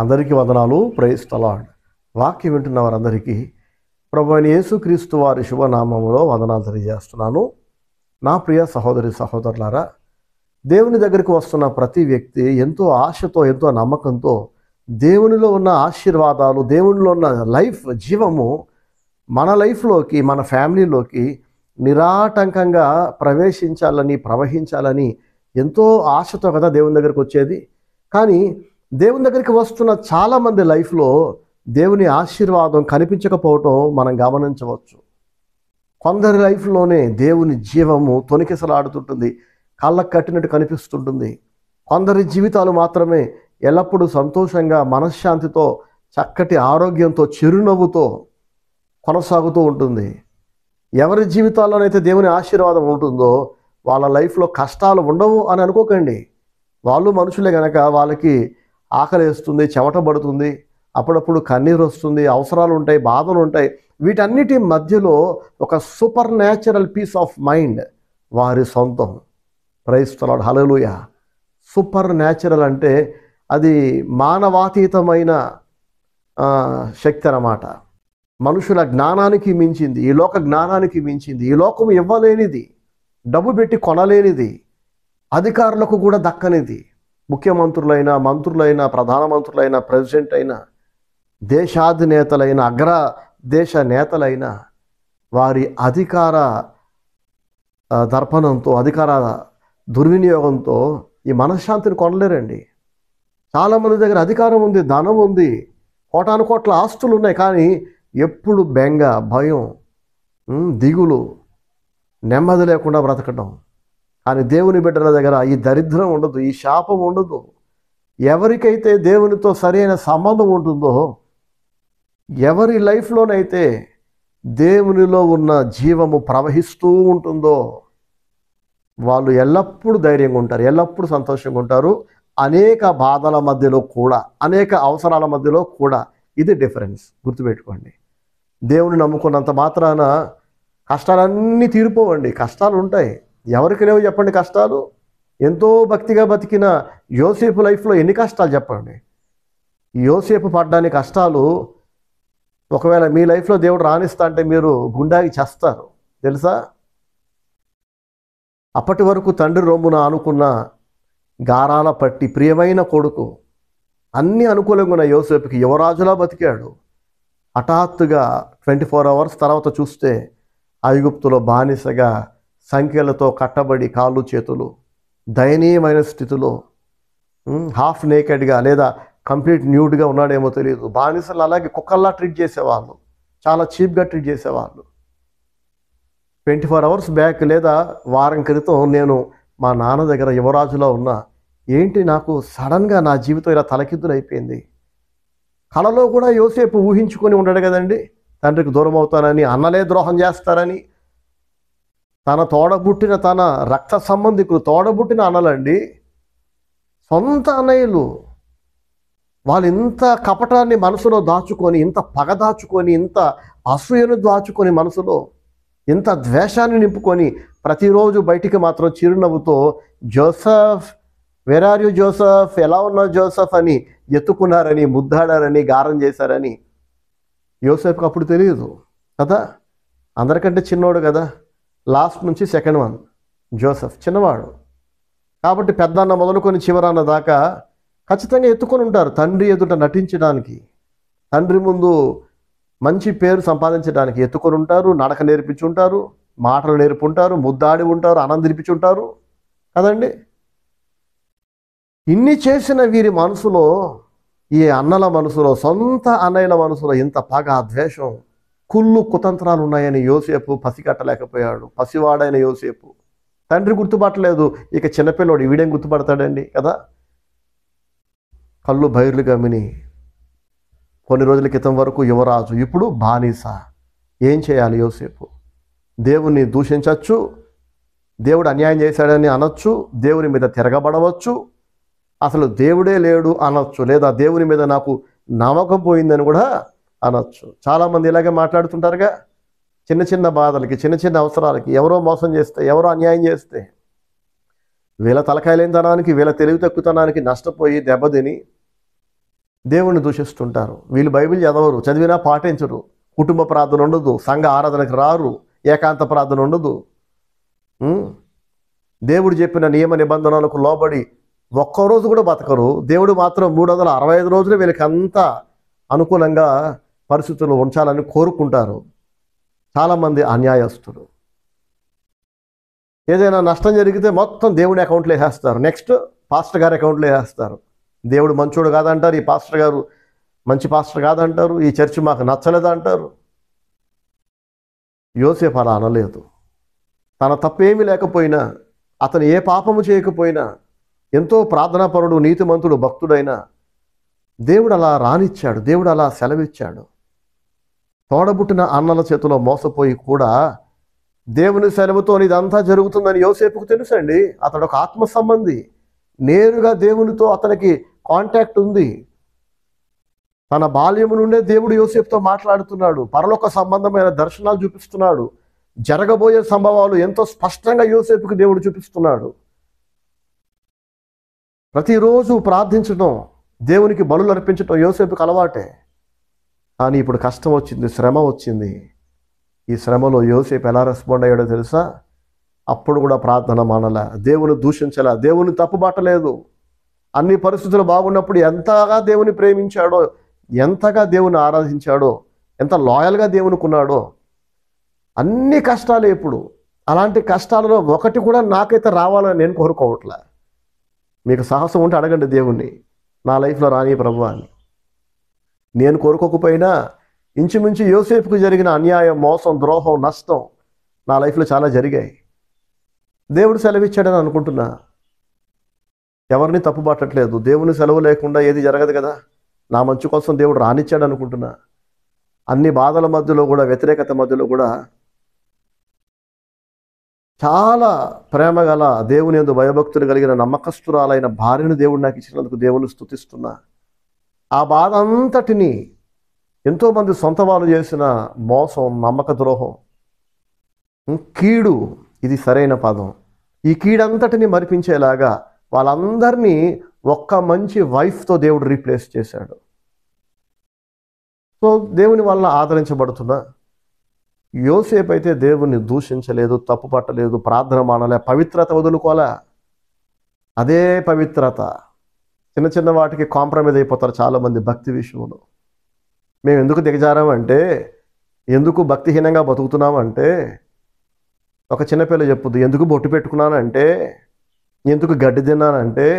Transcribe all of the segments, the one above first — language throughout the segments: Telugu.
అందరికీ వందనాలు. Praise the Lord. వాక్యం వింటున్న వారందరికీ ప్రభువైన యేసుక్రీస్తు వారి శుభనామములో వందనాలు తెలియజేస్తున్నాను. నా ప్రియ సహోదరి సహోదరులారా, దేవుని దగ్గరికి వస్తున్న ప్రతి వ్యక్తి ఎంతో ఆశతో, ఎంతో నమ్మకంతో దేవునిలో ఉన్న ఆశీర్వాదాలు, దేవునిలో ఉన్న లైఫ్ జీవము మన లైఫ్లోకి, మన ఫ్యామిలీలోకి నిరాటంకంగా ప్రవహించాలని ఎంతో ఆశతో కదా దేవుని దగ్గరికి వచ్చేది. కానీ దేవుని దగ్గరికి వస్తున్న చాలామంది లైఫ్లో దేవుని ఆశీర్వాదం కనిపించకపోవటం మనం గమనించవచ్చు. కొందరి లైఫ్లోనే దేవుని జీవము తొణికిసలాడుతుంటుంది, కళ్ళకు కట్టినట్టు కనిపిస్తుంటుంది. కొందరి జీవితాలు మాత్రమే ఎల్లప్పుడూ సంతోషంగా, మనశ్శాంతితో, చక్కటి ఆరోగ్యంతో, చిరునవ్వుతో కొనసాగుతూ ఉంటుంది. ఎవరి జీవితాల్లోనైతే దేవుని ఆశీర్వాదం ఉంటుందో వాళ్ళ లైఫ్లో కష్టాలు ఉండవు అని అనుకోకండి. వాళ్ళు మనుషులే కనుక వాళ్ళకి ఆకలి వేస్తుంది, చెమట పడుతుంది, అప్పుడప్పుడు కన్నీరు వస్తుంది, అవసరాలు ఉంటాయి, బాధలు ఉంటాయి. వీటన్నిటి మధ్యలో ఒక supernatural peace of mind వారి సొంతం. Praise the lord. Hallelujah. Supernatural అంటే అది మానవాతీతమైన శక్తి అన్నమాట. మనుషుల జ్ఞానానికి మించింది, ఈ లోక జ్ఞానానికి మించింది, ఈ లోకం ఇవ్వలేనిది, డబ్బు పెట్టి కొనలేనిది, అధికారులకు కూడా దక్కనిది. ముఖ్యమంత్రులైన, మంత్రులైన, ప్రధానమంత్రులైన, ప్రెసిడెంట్ అయిన, దేశాధినేతలైన, అగ్ర దేశ నేతలైన వారి అధికార దర్పణంతో, అధికార దుర్వినియోగంతో ఈ మనశ్శాంతిని కొనలేరండి. చాలామంది దగ్గర అధికారం ఉంది, ధనం ఉంది, కోటాను కోట్ల ఆస్తులు ఉన్నాయి, కానీ ఎప్పుడు బెంగ, భయం, దిగులు, నెమ్మది లేకుండా బ్రతకడం. కానీ దేవుని బిడ్డల దగ్గర ఈ దరిద్రం ఉండదు, ఈ శాపం ఉండదు. ఎవరికైతే దేవునితో సరైన సంబంధం ఉంటుందో, ఎవరి లైఫ్లోనైతే దేవునిలో ఉన్న జీవము ప్రవహిస్తూ ఉంటుందో వాళ్ళు ఎల్లప్పుడూ ధైర్యంగా ఉంటారు, ఎల్లప్పుడూ సంతోషంగా ఉంటారు. అనేక బాధల మధ్యలో కూడా, అనేక అవసరాల మధ్యలో కూడా. ఇది డిఫరెన్స్, గుర్తుపెట్టుకోండి. దేవుని నమ్ముకున్నంత మాత్రాన కష్టాలన్నీ తీరిపోవండి. కష్టాలు ఉంటాయి. ఎవరికి లేవు చెప్పండి కష్టాలు? ఎంతో భక్తిగా బతికిన యోసేపు లైఫ్లో ఎన్ని కష్టాలు చెప్పండి. యోసేపు పడ్డాని కష్టాలు ఒకవేళ మీ లైఫ్లో దేవుడు రాణిస్తా అంటే మీరు గుండాకి చేస్తారు, తెలుసా? అప్పటి వరకు తండ్రి రొమ్మున అనుకున్న గారాల పట్టి ప్రియమైన కొడుకు, అన్నీ అనుకూలంగా ఉన్న యోసేపుకి యువరాజులా బతికాడు. హఠాత్తుగా 24 hours తర్వాత చూస్తే ఐగుప్తులో బానిసగా సంఖ్యలతో కట్టబడి, కాళ్ళు చేతులు దయనీయమైన స్థితిలో, హాఫ్ నేకెడ్గా లేదా కంప్లీట్ న్యూడ్గా ఉన్నాడేమో తెలియదు. బానిసలు అలాగే కుక్కల్లా ట్రీట్ చేసేవాళ్ళు, చాలా చీప్గా ట్రీట్ చేసేవాళ్ళు. 24 hours బ్యాక్ లేదా వారం క్రితం నేను మా నాన్న దగ్గర యువరాజులో ఉన్నా. ఏంటి నాకు సడన్గా నా జీవితం ఇలా తలకిద్దులు అయిపోయింది. కళలో కూడా యోసేపు ఊహించుకొని ఉన్నాడు కదండి, తండ్రికి దూరం అవుతానని, అన్నలే ద్రోహం చేస్తారని. తన తోడబుట్టిన, తన రక్త సంబంధికులు, తోడబుట్టిన అన్నలండి, సొంత అన్నయ్యలు, వాళ్ళు ఇంత కపటాన్ని మనసులో దాచుకొని, ఇంత పగ దాచుకొని, ఇంత అసూయను దాచుకొని, మనసులో ఇంత ద్వేషాన్ని నింపుకొని ప్రతిరోజు బయటికి మాత్రం చిరునవ్వుతో Joseph, where are you Joseph, ఎలా ఉన్నావు జోసెఫ్ అని ఎత్తుకున్నారని, ముద్దాడారని, గారం చేశారని యోసేపుకి అప్పుడు తెలియదు కదా. అందరికంటే చిన్నోడు కదా, లాస్ట్ నుంచి సెకండ్ వన్ జోసెఫ్, చిన్నవాడు కాబట్టి పెద్దన్న మొదలుకొని చివరన్న దాకా ఖచ్చితంగా ఎత్తుకొని ఉంటారు. తండ్రి ఎదుట నటించడానికి, తండ్రి ముందు మంచి పేరు సంపాదించడానికి ఎత్తుకొని ఉంటారు. నడక నేర్పించుంటారు, మాటలు నేర్పుంటారు, ముద్దాడి ఉంటారు, ఆనందించుంటారు కదండి. ఇన్ని చేసిన వీరి మనసులో, ఈ అన్నల మనసులో, సొంత అన్నయ్యల మనసులో ఇంత పగ, ద్వేషం, కుళ్ళు, కుతంత్రాలు ఉన్నాయని యోసేపు పసిగట్టలేకపోయాడు. పసివాడైన యోసేపు తండ్రి గుర్తుపట్టలేదు. ఇక చిన్నపిల్లోడు వీడేం గుర్తుపడతాడండి కదా. కళ్ళు బైర్లు గమిని, కొన్ని రోజుల క్రితం వరకు యువరాజు, ఇప్పుడు బానిస. ఏం చేయాలి యోసేపు? దేవుణ్ణి దూషించవచ్చు, దేవుడు అన్యాయం చేశాడని అనొచ్చు, దేవుని మీద తిరగబడవచ్చు, అసలు దేవుడే లేడు అనొచ్చు, లేదా దేవుని మీద నాకు నమ్మకం పోయిందని కూడా అనొచ్చు. చాలామంది ఇలాగే మాట్లాడుతుంటారుగా. చిన్న చిన్న బాధలకి, చిన్న చిన్న అవసరాలకి, ఎవరో మోసం చేస్తే, ఎవరో అన్యాయం చేస్తే, వీళ్ళ తలకాయలేనితనానికి, వీళ్ళ తెలివి తక్కువతనానికి నష్టపోయి దెబ్బతిని దేవుణ్ణి దూషిస్తుంటారు. వీళ్ళు బైబిల్ చదవరు, చదివినా పాటించరు, కుటుంబ ప్రార్థన ఉండదు, సంఘ ఆరాధనకు రారు, ఏకాంత ప్రార్థన ఉండదు. దేవుడు చెప్పిన నియమ నిబంధనలకు లోబడి ఒక్కరోజు కూడా బతకరు. దేవుడు మాత్రం 365 రోజులు వీళ్ళకి అంతా అనుకూలంగా పరిస్థితులు ఉంచాలని కోరుకుంటారు. చాలామంది అన్యాయస్తులు. ఏదైనా నష్టం జరిగితే మొత్తం దేవుని అకౌంట్లో వేసేస్తారు, నెక్స్ట్ పాస్టర్ గారి అకౌంట్లో వేసేస్తారు. దేవుడు మంచోడు కాదంటారు, ఈ పాస్టర్ గారు మంచి పాస్టర్ కాదంటారు, ఈ చర్చి మాకు నచ్చలేదంటారు. యోసేపు అలా అనలేదు. తన తప్పేమీ లేకపోయినా, అతను ఏ పాపము చేయకపోయినా, ఎంతో ప్రార్థనాపరుడు, నీతిమంతుడు, భక్తుడైనా దేవుడు అలా రానిచ్చాడు, దేవుడు అలా సెలవిచ్చాడు. తోడబుట్టిన అన్నల చేతిలో మోసపోయి కూడా దేవుని సెలవుతో ఇదంతా జరుగుతుందని యోసేపుకు తెలుసండి. అతడు ఒక ఆత్మ సంబంధి, నేరుగా దేవునితో అతనికి కాంటాక్ట్ ఉంది. తన బాల్యము నుండే దేవుడు యోసేపుతో మాట్లాడుతున్నాడు, పరలోక సంబంధమైన దర్శనాలు చూపిస్తున్నాడు, జరగబోయే సంభవాలు ఎంతో స్పష్టంగా యోసేపుకి దేవుడు చూపిస్తున్నాడు. ప్రతిరోజు ప్రార్థించడం, దేవునికి బలులు అర్పించడం యోసేపుకి అలవాటే. కానీ ఇప్పుడు కష్టం వచ్చింది, శ్రమ వచ్చింది. ఈ శ్రమలో యోసేపు ఎలా రెస్పాండ్ అయ్యాడో తెలుసా? అప్పుడు కూడా ప్రార్థన మానలా, దేవుని దూషించలా, దేవుని తప్పుబట్టలేదు. అన్ని పరిస్థితులు బాగున్నప్పుడు ఎంతగా దేవుని ప్రేమించాడో, ఎంతగా దేవుని ఆరాధించాడో, ఎంత లాయల్గా దేవునికున్నాడో. అన్ని కష్టాలే ఇప్పుడు. అలాంటి కష్టాలలో ఒకటి కూడా నాకైతే రావాలని నేను కోరుకోవట్లే. మీకు సాహసం ఉంటే అడగండి దేవుణ్ణి, నా లైఫ్లో రాని ప్రభు అని. నేను కోరుకోకపోయినా ఇంచుమించు యోసేపుకు జరిగిన అన్యాయం, మోసం, ద్రోహం, నష్టం నా లైఫ్లో చాలా జరిగాయి. దేవుడు సెలవిచ్చాడని అనుకుంటున్నా. ఎవరిని తప్పుపట్టట్లేదు. దేవుని సెలవు లేకుండా ఏది జరగదు కదా. నా మంచు కోసం దేవుడు రానిచ్చాడు అనుకుంటున్నా. అన్ని బాధల మధ్యలో కూడా, వ్యతిరేకత మధ్యలో కూడా చాలా ప్రేమ గల, దేవుని యందు భయభక్తులు కలిగిన నమ్మకస్తురాలైన భార్యను దేవుడు నాకు ఇచ్చినందుకు దేవుని స్తుతిస్తున్నా. ఆ బాధ అంతటిని ఎంతోమంది సొంత వాళ్ళు చేసిన మోసం, నమ్మక ద్రోహం, కీడు, ఇది సరైన పదం, ఈ కీడంతటిని మరిపించేలాగా వాళ్ళందరినీ ఒక్క మంచి వైఫ్తో దేవుడు రీప్లేస్ చేశాడు. సో దేవుని వల్ల ఆదరించబడుతున్నా యోసేపు అయితే దేవుణ్ణి దూషించలేదు, తప్పు పట్టలేదు, ప్రార్థన మానలే, పవిత్రత వదులుకోలే. అదే పవిత్రత. చిన్న చిన్న వాటికి కాంప్రమైజ్ అయిపోతారు చాలామంది భక్తి విషయంలో. మేము ఎందుకు దిగజారామంటే, ఎందుకు భక్తిహీనంగా బతుకుతున్నామంటే, ఒక చిన్నపిల్ల చెప్పుద్ది, ఎందుకు బొట్టు పెట్టుకున్నానంటే, ఎందుకు గడ్డి తిన్నానంటే,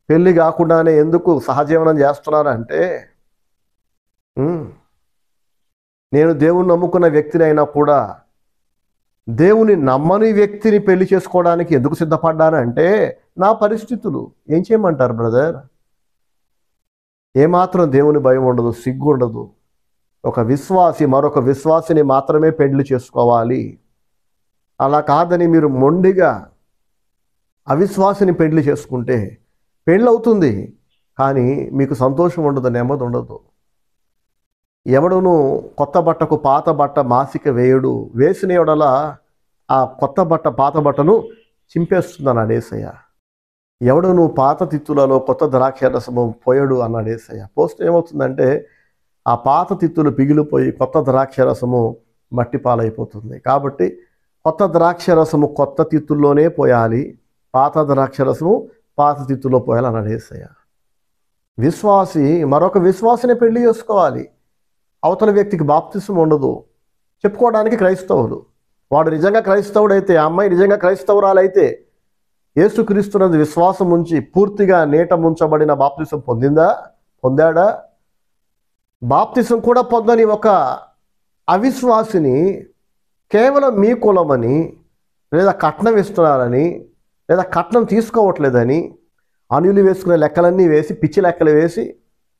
పెళ్ళి కాకుండానే ఎందుకు సహజీవనం చేస్తున్నానంటే, నేను దేవుని నమ్ముకున్న వ్యక్తిని అయినా కూడా దేవుని నమ్మని వ్యక్తిని పెళ్లి చేసుకోవడానికి ఎందుకు సిద్ధపడ్డానంటే నా పరిస్థితులు. ఏం చేయమంటారు బ్రదర్? ఏమాత్రం దేవుని భయం ఉండదు, సిగ్గు ఉండదు. ఒక విశ్వాసి మరొక విశ్వాసిని మాత్రమే పెళ్లి చేసుకోవాలి. అలా కాదని మీరు మొండిగా అవిశ్వాసిని పెళ్లి చేసుకుంటే పెళ్ళి అవుతుంది, కానీ మీకు సంతోషం ఉండదు, నెమ్మది ఉండదు. ఎవడును కొత్త బట్టకు పాత బట్ట మాసిక వేయుడు, వేసిన ఎడల ఆ కొత్త బట్ట పాత బట్టను చింపేస్తుందన్నాడు యేసయ్య. ఎవడును పాత తిత్తులలో కొత్త ద్రాక్ష రసము పోయడు అన్నాడు యేసయ్య. పోస్తే ఏమవుతుందంటే ఆ పాత తిత్తులు పిగిలిపోయి కొత్త ద్రాక్ష రసము మట్టి పాలైపోతుంది. కాబట్టి కొత్త ద్రాక్ష రసము కొత్త తిత్తుల్లోనే పోయాలి, పాత ద్రాక్ష రసము పాత తిత్తుల్లో పోయాలి అన్నాడు యేసయ్య. విశ్వాసి మరొక విశ్వాసిని పెళ్లి చేసుకోవాలి. అవతల వ్యక్తికి బాప్తిసం ఉండదు, చెప్పుకోవడానికి క్రైస్తవులు. వాడు నిజంగా క్రైస్తవుడైతే, ఆ అమ్మాయి నిజంగా క్రైస్తవురాలైతే యేసుక్రీస్తునందు విశ్వాసం ఉంచి పూర్తిగా నీట ముంచబడిన బాప్తిసం పొందాడా? బాప్తిసం కూడా పొందని ఒక అవిశ్వాసిని కేవలం మీ కులమని, లేదా కట్నం ఇస్తున్నారని, లేదా కట్నం తీసుకోవట్లేదని అనులు వేసుకునే లెక్కలన్నీ వేసి, పిచ్చి లెక్కలు వేసి,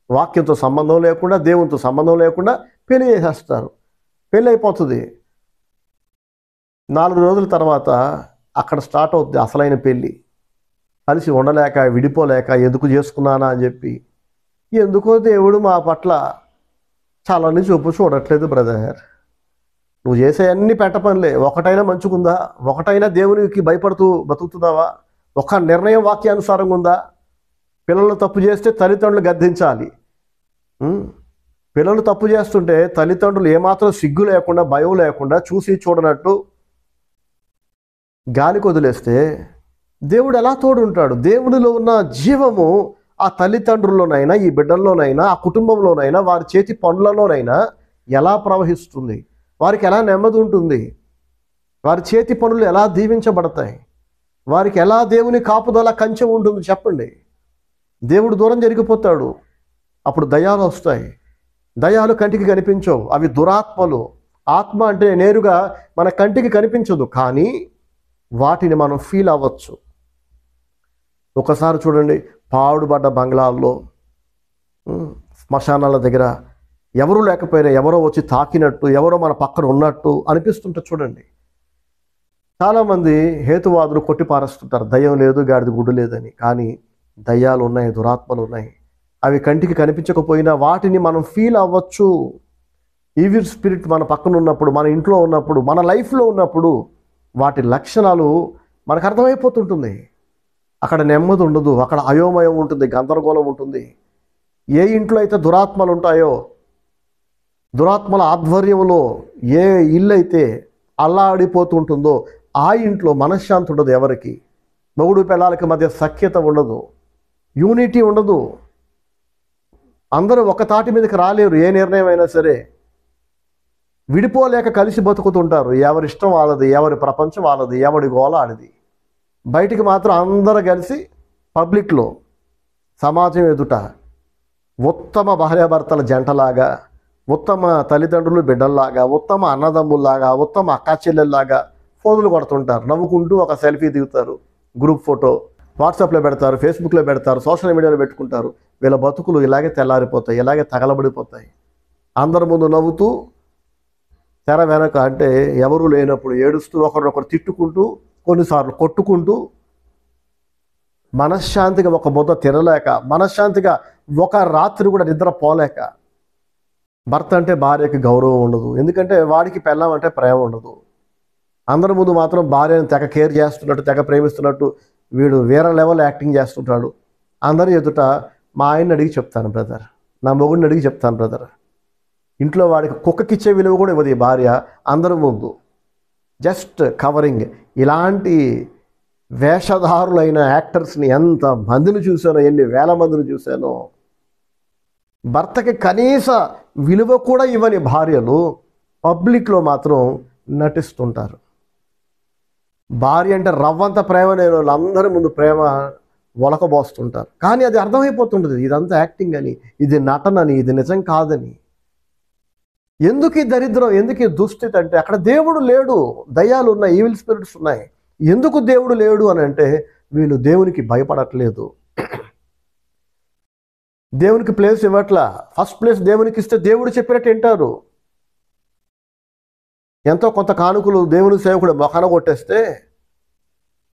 వాక్యంతో సంబంధం లేకుండా, దేవునితో సంబంధం లేకుండా పెళ్లి చేసేస్తారు. పెళ్ళి అయిపోతుంది. 4 రోజుల తర్వాత అక్కడ స్టార్ట్ అవుతుంది అసలైన పెళ్ళి. కలిసి ఉండలేక, విడిపోలేక, ఎందుకు చేసుకున్నానా అని చెప్పి. ఎందుకో దేవుడు మా పట్ల చాలాని చూడట్లేదు బ్రదర్. నువ్వు చేసే అన్ని పెట్ట పనులే. ఒకటైనా మంచుకుందా? ఒకటైనా దేవునికి భయపడుతూ బతుకుతున్నావా? ఒక నిర్ణయం వాక్యానుసారంగా ఉందా? పిల్లలు తప్పు చేస్తే తల్లిదండ్రులు గద్దించాలి. పిల్లలు తప్పు చేస్తుంటే తల్లిదండ్రులు ఏమాత్రం సిగ్గు లేకుండా, భయం లేకుండా, చూసి చూడనట్టు గాలికి వదిలేస్తే దేవుడు ఎలా తోడుంటాడు? దేవుడిలో ఉన్న జీవము ఆ తల్లిదండ్రుల్లోనైనా, ఈ బిడ్డల్లోనైనా, ఆ కుటుంబంలోనైనా, వారి చేతి పనులలోనైనా ఎలా ప్రవహిస్తుంది? వారికి ఎలా నెమ్మది ఉంటుంది? వారి చేతి పనులు ఎలా దీవించబడతాయి? వారికి ఎలా దేవుని కాపుదల కంచె ఉంటుంది చెప్పండి. దేవుడు దూరం జరిగిపోతాడు, అప్పుడు దయ్యాలు వస్తాయి. దయ్యాలు కంటికి కనిపించవు, అవి దురాత్మలు. ఆత్మ అంటే నేరుగా మన కంటికి కనిపించదు, కానీ వాటిని మనం ఫీల్ అవ్వచ్చు. ఒకసారి చూడండి, పాడుబడ్డ బంగ్లాల్లో, శ్మశానాల దగ్గర ఎవరు లేకపోయినా ఎవరో వచ్చి తాకినట్టు, ఎవరో మన పక్కన ఉన్నట్టు అనిపిస్తుంటే చూడండి. చాలామంది హేతువాదులు కొట్టిపారేస్తుంటారు, దయ్యం లేదు, గాడిద గుడ్డు లేదని. కానీ దయ్యాలు ఉన్నాయి, దురాత్మలు ఉన్నాయి. అవి కంటికి కనిపించకపోయినా వాటిని మనం ఫీల్ అవ్వచ్చు. ఈవిల్ స్పిరిట్ మన పక్కన ఉన్నప్పుడు, మన ఇంట్లో ఉన్నప్పుడు, మన లైఫ్లో ఉన్నప్పుడు వాటి లక్షణాలు మనకు అర్థమైపోతుంటుంది. అక్కడ నెమ్మది ఉండదు, అక్కడ అయోమయం ఉంటుంది, గందరగోళం ఉంటుంది. ఏ ఇంట్లో అయితే దురాత్మలు ఉంటాయో, దురాత్మల ఆధ్వర్యంలో ఏ ఇల్లు అయితే అల్లాడిపోతుంటుందో ఆ ఇంట్లో మనశ్శాంతి ఉండదు. ఎవరికి మొగుడు పిల్లలకి మధ్య సఖ్యత ఉండదు, యూనిటీ ఉండదు. అందరూ ఒక తాటి మీదకి రాలేరు. ఏ నిర్ణయం అయినా సరే విడిపోలేక కలిసి బతుకుతుంటారు. ఎవరి ఇష్టం వాళ్ళది, ఎవరి ప్రపంచం వాళ్ళది, ఎవడి గోల ఆడిది. బయటికి మాత్రం అందరూ కలిసి పబ్లిక్లో, సమాజం ఎదుట ఉత్తమ భార్యాభర్తల జంటలాగా, ఉత్తమ తల్లిదండ్రులు బిడ్డల్లాగా, ఉత్తమ అన్నదమ్ముల్లాగా, ఉత్తమ అక్కా చెల్లెల్లాగా ఫోజులు కొడుతుంటారు. నవ్వుకుంటూ ఒక సెల్ఫీ దిగుతారు, గ్రూప్ ఫోటో వాట్సాప్లో పెడతారు, ఫేస్బుక్లో పెడతారు, సోషల్ మీడియాలో పెట్టుకుంటారు. వీళ్ళ బతుకులు ఇలాగే తెల్లారిపోతాయి, ఇలాగే తగలబడిపోతాయి. అందరి ముందు నవ్వుతూ, తెర వెనక అంటే ఎవరు లేనప్పుడు ఏడుస్తూ, ఒకరినొకరు తిట్టుకుంటూ, కొన్నిసార్లు కొట్టుకుంటూ, మనశ్శాంతిగా ఒక ముద్ద తినలేక, మనశ్శాంతిగా ఒక రాత్రి కూడా నిద్రపోలేక. భర్త అంటే భార్యకి గౌరవం ఉండదు, ఎందుకంటే వాడికి పెళ్ళాం అంటే ప్రేమ ఉండదు. అందరి ముందు మాత్రం భార్యను తెగ కేర్ చేస్తున్నట్టు, తెగ ప్రేమిస్తున్నట్టు వీడు వేరే లెవెల్ యాక్టింగ్ చేస్తుంటాడు. అందరి ఎదుట మా ఆయన్ని అడిగి చెప్తాను బ్రదర్, నా మొగుడిని అడిగి చెప్తాను బ్రదర్. ఇంట్లో వాడికి కుక్కకిచ్చే విలువ కూడా ఇవ్వదు ఈ భార్య. అందరి ముందు జస్ట్ కవరింగ్. ఇలాంటి వేషధారులైన యాక్టర్స్ని ఎంత మందిని చూశానో, ఎన్ని వేల మందిని చూశానో. భర్తకి కనీస విలువ కూడా ఇవ్వని భార్యలు పబ్లిక్లో మాత్రం నటిస్తుంటారు. భార్య అంటే రవ్వంత ప్రేమ నేను వాళ్ళందరి ముందు ప్రేమ ఒలకబోస్తుంటారు. కానీ అది అర్థమైపోతుంటుంది, ఇదంతా యాక్టింగ్ అని, ఇది నటనని, ఇది నిజం కాదని. ఎందుకు ఈ దరిద్రం, ఎందుకు ఈ దుస్థితి అంటే అక్కడ దేవుడు లేడు, దయ్యాలు ఉన్నాయి, ఈవిల్ స్పిరిట్స్ ఉన్నాయి. ఎందుకు దేవుడు లేడు అని అంటే వీళ్ళు దేవునికి భయపడట్లేదు, దేవునికి ప్లేస్ ఇవ్వట్లా. ఫస్ట్ ప్లేస్ దేవునికి ఇస్తే దేవుడు చెప్పినట్టు వింటారు. ఎంతో కొంత కానుకలు దేవుని సేవకుడు మొఖాన కొట్టేస్తే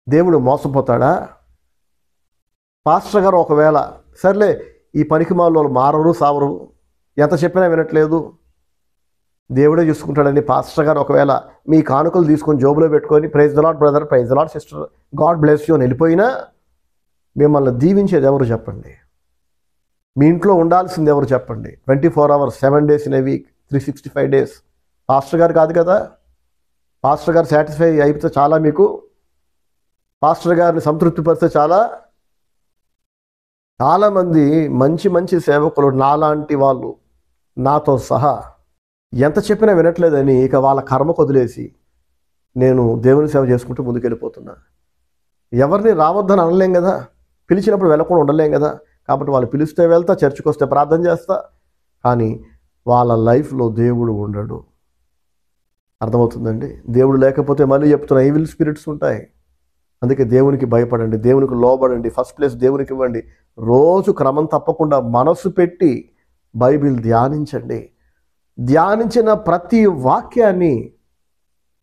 దేవుడు మోసపోతాడా? పాస్టర్ గారు ఒకవేళ సర్లే ఈ పనికి వాళ్ళు మారరు సావరు, ఎంత చెప్పినా వినట్లేదు, దేవుడే చూసుకుంటాడని పాస్టర్ గారు ఒకవేళ మీ కానుకలు తీసుకొని జోబులో పెట్టుకొని praise the Lord brother, praise the Lord sister, God bless you అని వెళ్ళిపోయినా మిమ్మల్ని దీవించేది ఎవరు చెప్పండి? మీ ఇంట్లో ఉండాల్సింది ఎవరు చెప్పండి? 24 hours 7 days in a week 365 days pastor గారు కాదు కదా. పాస్టర్ గారు సాటిస్ఫై అయిపోతే చాలా, మీకు పాస్టర్ గారిని సంతృప్తిపరిస్తే చాలా. చాలామంది మంచి మంచి సేవకులు నాలాంటి వాళ్ళు, నాతో సహా ఎంత చెప్పినా వినట్లేదని ఇక వాళ్ళ కర్మకు వదిలేసి నేను దేవుని సేవ చేసుకుంటూ ముందుకెళ్ళిపోతున్నా. ఎవరిని రావద్దని అనలేం కదా, పిలిచినప్పుడు వెళ్ళకుండా ఉండలేం కదా. కాబట్టి వాళ్ళు పిలిస్తే వెళ్తా, చర్చికి వస్తే ప్రార్థన చేస్తా, కానీ వాళ్ళ లైఫ్లో దేవుడు ఉండడు. అర్థమవుతుందండి? దేవుడు లేకపోతే మళ్ళీ చెప్తున్నా ఈవిల్ స్పిరిట్స్ ఉంటాయి. అందుకే దేవునికి భయపడండి, దేవునికి లోబడండి, ఫస్ట్ ప్లేస్ దేవునికి ఇవ్వండి. రోజు క్రమం తప్పకుండా మనసు పెట్టి బైబిల్ ధ్యానించండి. ధ్యానించిన ప్రతి వాక్యాన్ని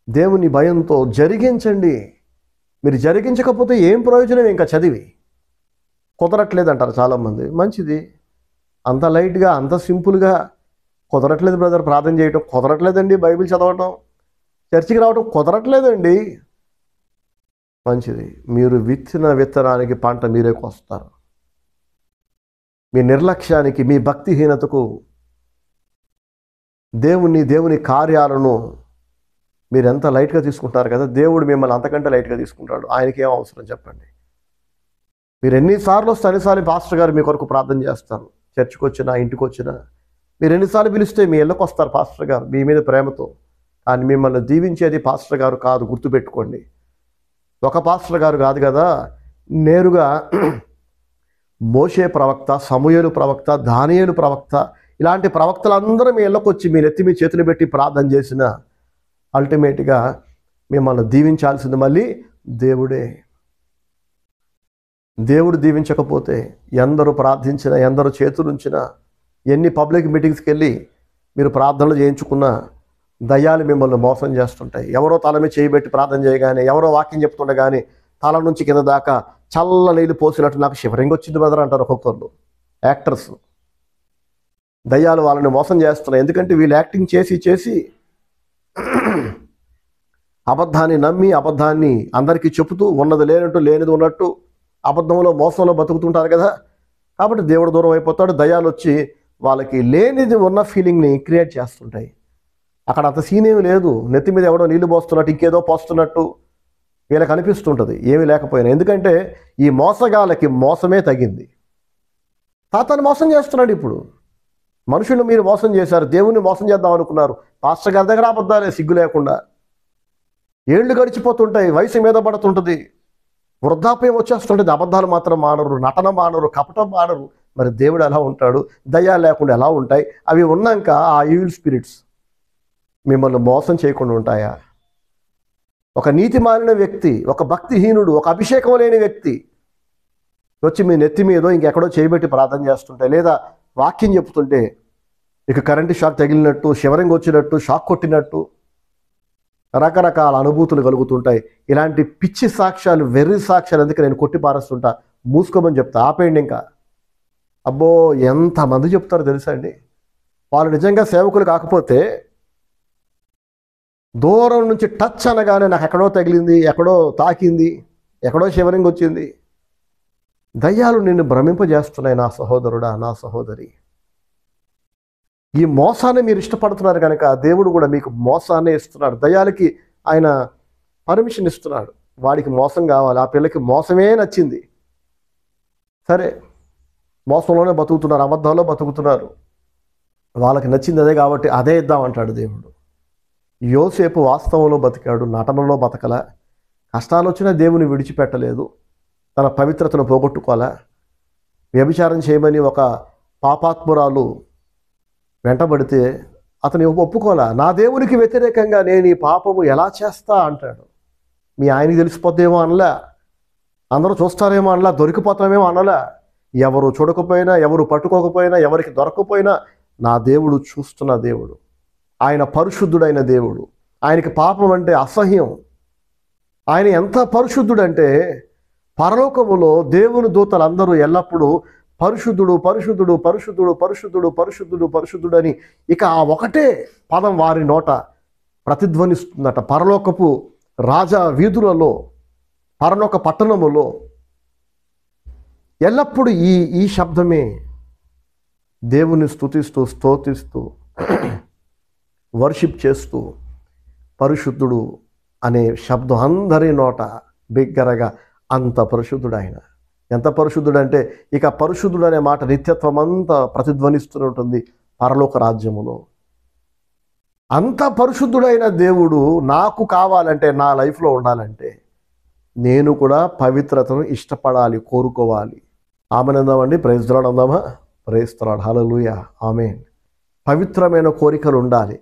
దేవుని భయంతో జరిగించండి. మీరు జరిగించకపోతే ఏం ప్రయోజనం? ఇంకా చదివి కుదరట్లేదు అంటారు చాలామంది. మంచిది, అంత లైట్గా, అంత సింపుల్గా కుదరట్లేదు బ్రదర్ ప్రార్థన చేయటం, కుదరట్లేదండి బైబిల్ చదవటం, చర్చికి రావటం కుదరట్లేదండి. మంచిది, మీరు విత్తిన విత్తనానికి పంట మీరే కోస్తారు. మీ నిర్లక్ష్యానికి, మీ భక్తిహీనతకు దేవుని కార్యాలను మీరు ఎంత లైట్గా తీసుకుంటారు కదా, దేవుడు మిమ్మల్ని అంతకంటే లైట్గా తీసుకుంటాడు. ఆయనకి ఏం అవసరం చెప్పండి? మీరు ఎన్నిసార్లు వస్తే అన్నిసార్లు పాస్టర్ గారు మీ కొరకు ప్రార్థన చేస్తారు. చర్చికి వచ్చినా, ఇంటికి వచ్చినా మీరు ఎన్నిసార్లు పిలిస్తే మీ ఇళ్ళకి వస్తారు పాస్టర్ గారు మీ మీద ప్రేమతో. కానీ మిమ్మల్ని దీవించేది పాస్టర్ గారు కాదు, గుర్తుపెట్టుకోండి. ఒక పాస్టర్ గారు కాదు కదా, నేరుగా మోషే ప్రవక్త, సమూయేలు ప్రవక్త, దానియేలు ప్రవక్త, ఇలాంటి ప్రవక్తలందరూ మీ ఇళ్ళకి వచ్చి మీ నెత్తి మీ చేతులు పెట్టి ప్రార్థన చేసిన అల్టిమేట్గా మిమ్మల్ని దీవించాల్సింది మళ్ళీ దేవుడే. దేవుడు దీవించకపోతే ఎందరూ ప్రార్థించినా, ఎందరూ చేతులుంచినా, ఎన్ని పబ్లిక్ మీటింగ్స్కి వెళ్ళి మీరు ప్రార్థనలు చేయించుకున్నా దయ్యాలు మిమ్మల్ని మోసం చేస్తుంటాయి. ఎవరో తల మీద చేయబెట్టి ప్రార్థన చేయగానే, ఎవరో వాక్యం చెప్తుండగానే తల నుంచి కింద దాకా చల్ల నీళ్ళు పోసినట్టు నాకు షివరింగ్ వచ్చింది బెదర్ అంటారు ఒక్కొక్కరు. యాక్టర్స్, దయ్యాలు వాళ్ళని మోసం చేస్తున్నాయి. ఎందుకంటే వీళ్ళు యాక్టింగ్ చేసి చేసి అబద్ధాన్ని నమ్మి, అబద్ధాన్ని అందరికీ చెబుతూ, ఉన్నది లేనట్టు లేనిది ఉన్నట్టు అబద్ధంలో మోసంలో బతుకుతుంటారు కదా. కాబట్టి దేవుడు దూరం అయిపోతాడు. దయ్యాలు వచ్చి వాళ్ళకి లేనిది ఉన్న ఫీలింగ్ని క్రియేట్ చేస్తుంటాయి. అక్కడ అంత సీన్ ఏమి లేదు, నెత్తి మీద ఎవడో నీళ్లు పోస్తున్నట్టు, ఇంకేదో పోస్తున్నట్టు వీళ్ళకి అనిపిస్తుంటుంది, ఏమీ లేకపోయినా. ఎందుకంటే ఈ మోసగాళ్ళకి మోసమే తగింది. తాతాన్ని మోసం చేస్తున్నాడు. ఇప్పుడు మనుషులు మీరు మోసం చేశారు, దేవుణ్ణి మోసం చేద్దాం అనుకున్నారు. పాస్టర్ గారి దగ్గర అబద్ధాలే, సిగ్గు లేకుండా. ఏళ్ళు గడిచిపోతుంటాయి, వయసు మీద పడుతుంటుంది, వృద్ధాప్యం వచ్చేస్తుంటుంది. అబద్ధాలు మాత్రం మానరు, నటన మానరు, కపటం మానరు. మరి దేవుడు ఎలా ఉంటాడు? దయ్యాలు లేకుండా ఎలా ఉంటాయి? అవి ఉన్నాక ఆ ఈవిల్ స్పిరిట్స్ మిమ్మల్ని మోసం చేయకుండా ఉంటాయా? ఒక నీతి మాలిన వ్యక్తి, ఒక భక్తిహీనుడు, ఒక అభిషేకం లేని వ్యక్తి వచ్చి మీ నెత్తి మీదో ఇంకెక్కడో చేయబెట్టి ప్రార్థన చేస్తుంటే, లేదా వాక్యం చెప్తుంటే ఇక కరెంటు షాక్ తగిలినట్టు, షివరింగ్ వచ్చినట్టు, షాక్ కొట్టినట్టు రకరకాల అనుభూతులు కలుగుతుంటాయి. ఇలాంటి పిచ్చి సాక్ష్యాలు, వెర్రి సాక్ష్యాలు ఎందుకు నేను కొట్టి పారేస్తుంటా, మూసుకోమని చెప్తా, ఆపేయండి. ఇంకా అబ్బో ఎంతమంది చెప్తారో తెలుసా అండి. వాళ్ళు నిజంగా సేవకులు కాకపోతే దూరం నుంచి టచ్ అనగానే నాకు ఎక్కడో తగిలింది, ఎక్కడో తాకింది, ఎక్కడో షివరింగ్ వచ్చింది. దయ్యాలు నిన్ను భ్రమింపజేస్తున్నాయి నా సహోదరుడా, నా సహోదరి. ఈ మోసాన్ని మీరు ఇష్టపడుతున్నారు కనుక దేవుడు కూడా మీకు మోసాన్నే ఇస్తున్నాడు. దయ్యాలకి ఆయన పర్మిషన్ ఇస్తున్నాడు. వాడికి మోసం కావాలి, ఆ పిల్లకి మోసమే నచ్చింది. సరే, మోసంలోనే బతుకుతున్నారు, అబద్ధాల్లో బతుకుతున్నారు, వాళ్ళకి నచ్చింది అదే కాబట్టి అదే ఇద్దామంటాడు దేవుడు. యోసేపు వాస్తవంలో బతికాడు, నటనలో బతకల. కష్టాలు వచ్చినా దేవుని విడిచిపెట్టలేదు, తన పవిత్రతను పోగొట్టుకోవాలా. వ్యభిచారం చేయమని ఒక పాపాత్మురాలు వెంటబడితే అతను ఒప్పుకోలా. నా దేవునికి వ్యతిరేకంగా నేను ఈ పాపము ఎలా చేస్తా అంటాడు. మీ ఆయనకి తెలిసిపోద్దేమో అనలా, అందరూ చూస్తారేమో అనలా, దొరికిపోతామేమో అనలా. ఎవరు చూడకపోయినా, ఎవరు పట్టుకోకపోయినా, ఎవరికి దొరకపోయినా నా దేవుడు చూస్తున్న దేవుడు. ఆయన పరిశుద్ధుడైన దేవుడు. ఆయనకి పాపం అంటే అసహ్యం. ఆయన ఎంత పరిశుద్ధుడంటే పరలోకములో దేవుని దూతలందరూ ఎల్లప్పుడూ పరిశుద్ధుడు, పరిశుద్ధుడు, పరిశుద్ధుడు, పరిశుద్ధుడు, పరిశుద్ధుడు, పరిశుద్ధుడు అని ఇక ఆ ఒకటే పదం వారి నోట ప్రతిధ్వనిస్తుందట. పరలోకపు రాజా వీధులలో, పరలోక పట్టణములో ఎల్లప్పుడూ ఈ శబ్దమే దేవుని స్తుతిస్తూ, స్తోతిస్తూ, వర్షిప్ చేస్తూ పరిశుద్ధుడు అనే శబ్దం అందరి నోట బిగ్గరగా. అంత పరిశుద్ధుడు ఆయన. ఎంత పరిశుద్ధుడు అంటే ఇక పరిశుద్ధుడు అనే మాట నిత్యత్వం అంతా ప్రతిధ్వనిస్తూనే ఉంటుంది పరలోక రాజ్యములో. అంత పరిశుద్ధుడైన దేవుడు నాకు కావాలంటే, నా లైఫ్లో ఉండాలంటే నేను కూడా పవిత్రతను ఇష్టపడాలి, కోరుకోవాలి. ఆమెనందామండి. ప్రైజ్ ది లార్డ్ అందామా? Praise the lord, hallelujah, amen. పవిత్రమైన కోరికలు ఉండాలి,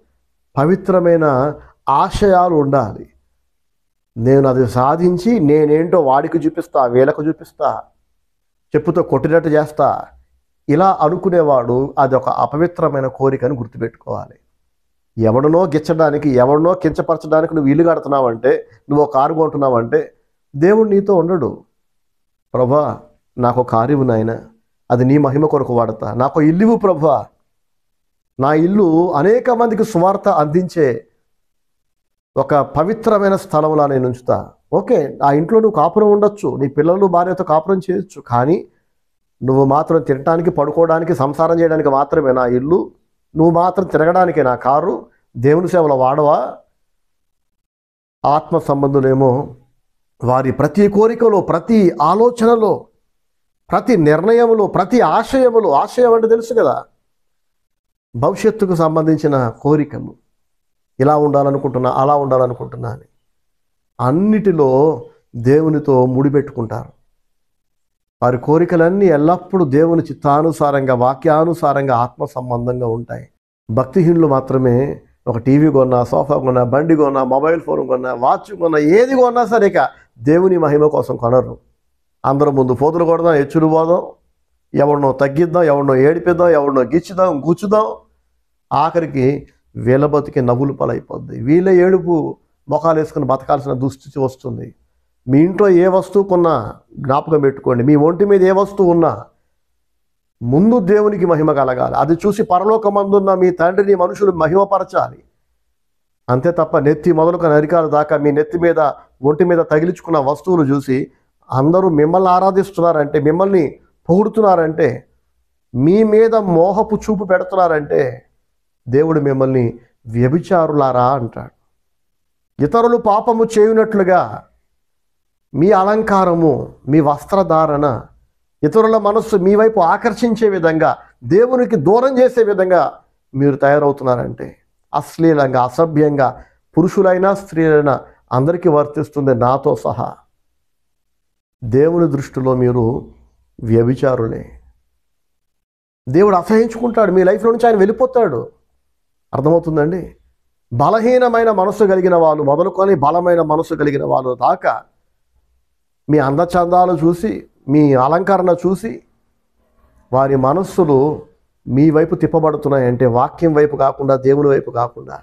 పవిత్రమైన ఆశయాలు ఉండాలి. నేను అది సాధించి నేనేంటో వాడికి చూపిస్తా, వీళ్ళకు చూపిస్తా, చెప్పుతో కొట్టినట్టు చేస్తా, ఇలా అనుకునేవాడు అది ఒక అపవిత్రమైన కోరికను గుర్తుపెట్టుకోవాలి. ఎవడనో గిచ్చడానికి, ఎవడనో కించపరచడానికి నువ్వు ఇల్లు కడుతున్నావంటే, నువ్వు ఒక కారు కొంటున్నావంటే దేవుడు నీతో ఉండడు. ప్రభా నాకు కారు ఇవ్వు నాయన, అది నీ మహిమ కొరకు వాడతా. నాకు ఇల్లు ఇవ్వు ప్రభా, నా ఇల్లు అనేక మందికి సువార్త అందించే ఒక పవిత్రమైన స్థలంలో నేను ఉంచుతా. ఓకే, ఆ ఇంట్లో నువ్వు కాపురం ఉండొచ్చు, నీ పిల్లలు భార్యతో కాపురం చేయొచ్చు, కానీ నువ్వు మాత్రం తినడానికి, పడుకోవడానికి, సంసారం చేయడానికి మాత్రమే నా ఇల్లు, నువ్వు మాత్రం తిరగడానికి నా కారు, దేవుని సేవలో వాడవా? ఆత్మ సంబంధులేమో వారి ప్రతి కోరికలో, ప్రతి ఆలోచనలో, ప్రతి నిర్ణయములో, ప్రతి ఆశయములో, ఆశయం అంటే తెలుసు కదా, భవిష్యత్తుకు సంబంధించిన కోరికలు, ఇలా ఉండాలనుకుంటున్నా, అలా ఉండాలనుకుంటున్నా అని అన్నిటిలో దేవునితో ముడిపెట్టుకుంటారు. వారి కోరికలన్నీ ఎల్లప్పుడూ దేవుని చిత్తానుసారంగా, వాక్యానుసారంగా, ఆత్మ సంబంధంగా ఉంటాయి. భక్తిహీనులు మాత్రమే ఒక టీవీ కొన్నా, సోఫా కొన్నా, బండి కొన్నా, మొబైల్ ఫోన్ కొన్నా, వాచ్ కొన్నా, ఏది కొన్నా సరే ఇక దేవుని మహిమ కోసం కొనరు. అందరూ ముందు పోతులు కొడదాం, హెచ్చులు పోదాం, ఎవరినో తగ్గిద్దాం, ఎవరినో ఏడిపిద్దాం, ఎవరినో గిచ్చుదాం, గుచ్చుదాం, ఆఖరికి వీళ్ళ బతికి నవ్వులు పాలైపోద్ది. వీళ్ళే ఏడుపు మొఖాలు వేసుకుని బతకాల్సిన దుస్థితి వస్తుంది. మీ ఇంట్లో ఏ వస్తువు కొన్నా జ్ఞాపకం పెట్టుకోండి, మీ ఒంటి మీద ఏ వస్తువు ఉన్నా ముందు దేవునికి మహిమ కలగాలి. అది చూసి పరలోకమందున్న మీ తండ్రిని మనుషులు మహిమపరచాలి. అంతే తప్ప నెత్తి మొదలుకొని అరికాల దాకా మీ నెత్తి మీద, ఒంటి మీద తగిలించుకున్న వస్తువులు చూసి అందరూ మిమ్మల్ని ఆరాధిస్తున్నారంటే, మిమ్మల్ని పొగుడుతున్నారంటే, మీ మీద మోహపు చూపు పెడుతున్నారంటే దేవుడు మిమ్మల్ని వ్యభిచారులారా అంటాడు. ఇతరులు పాపము చేయునట్లుగా మీ అలంకారము, మీ వస్త్రధారణ ఇతరుల మనస్సు మీ వైపు ఆకర్షించే విధంగా, దేవునికి దూరం చేసే విధంగా మీరు తయారవుతున్నారంటే అశ్లీలంగా, అసభ్యంగా పురుషులైనా స్త్రీలైనా అందరికీ వర్తిస్తుంది, నాతో సహా. దేవుని దృష్టిలో మీరు వ్యభిచారులే. దేవుడు అసహించుకుంటాడు, మీ లైఫ్లో నుంచి ఆయన వెళ్ళిపోతాడు. అర్థమవుతుందండి? బలహీనమైన మనసు కలిగిన వాళ్ళు మొదలుకొని బలమైన మనసు కలిగిన వాళ్ళు దాకా మీ అందచందాలు చూసి, మీ అలంకరణ చూసి వారి మనస్సులు మీ వైపు తిప్పబడుతున్నాయంటే వాక్యం వైపు కాకుండా, దేవుని వైపు కాకుండా.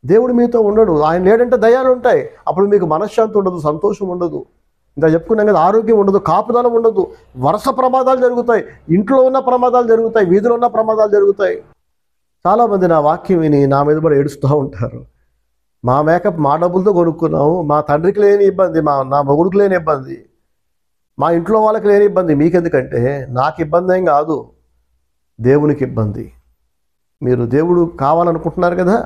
దేవుడు మీతో ఉండడు. ఆయన లేడంటే దయాలు ఉంటాయి, అప్పుడు మీకు మనశ్శాంతి ఉండదు, సంతోషం ఉండదు, ఇంకా చెప్పుకున్నాం కదా, ఆరోగ్యం ఉండదు, కాపుదల ఉండదు, వరుస ప్రమాదాలు జరుగుతాయి, ఇంట్లో ఉన్న ప్రమాదాలు జరుగుతాయి, వీధిలో ఉన్న ప్రమాదాలు జరుగుతాయి. చాలామంది నా వాక్యం విని నా మీద కూడా ఏడుస్తూ ఉంటారు. మా మేకప్ మా డబ్బులతో కొనుక్కున్నాము, మా తండ్రికి లేని ఇబ్బంది, నా మొగుడికి లేని ఇబ్బంది, మా ఇంట్లో వాళ్ళకి లేని ఇబ్బంది మీకెందుకంటే నాకు ఇబ్బంది ఏం కాదు, దేవునికి ఇబ్బంది. మీరు దేవుడు కావాలనుకుంటున్నారు కదా,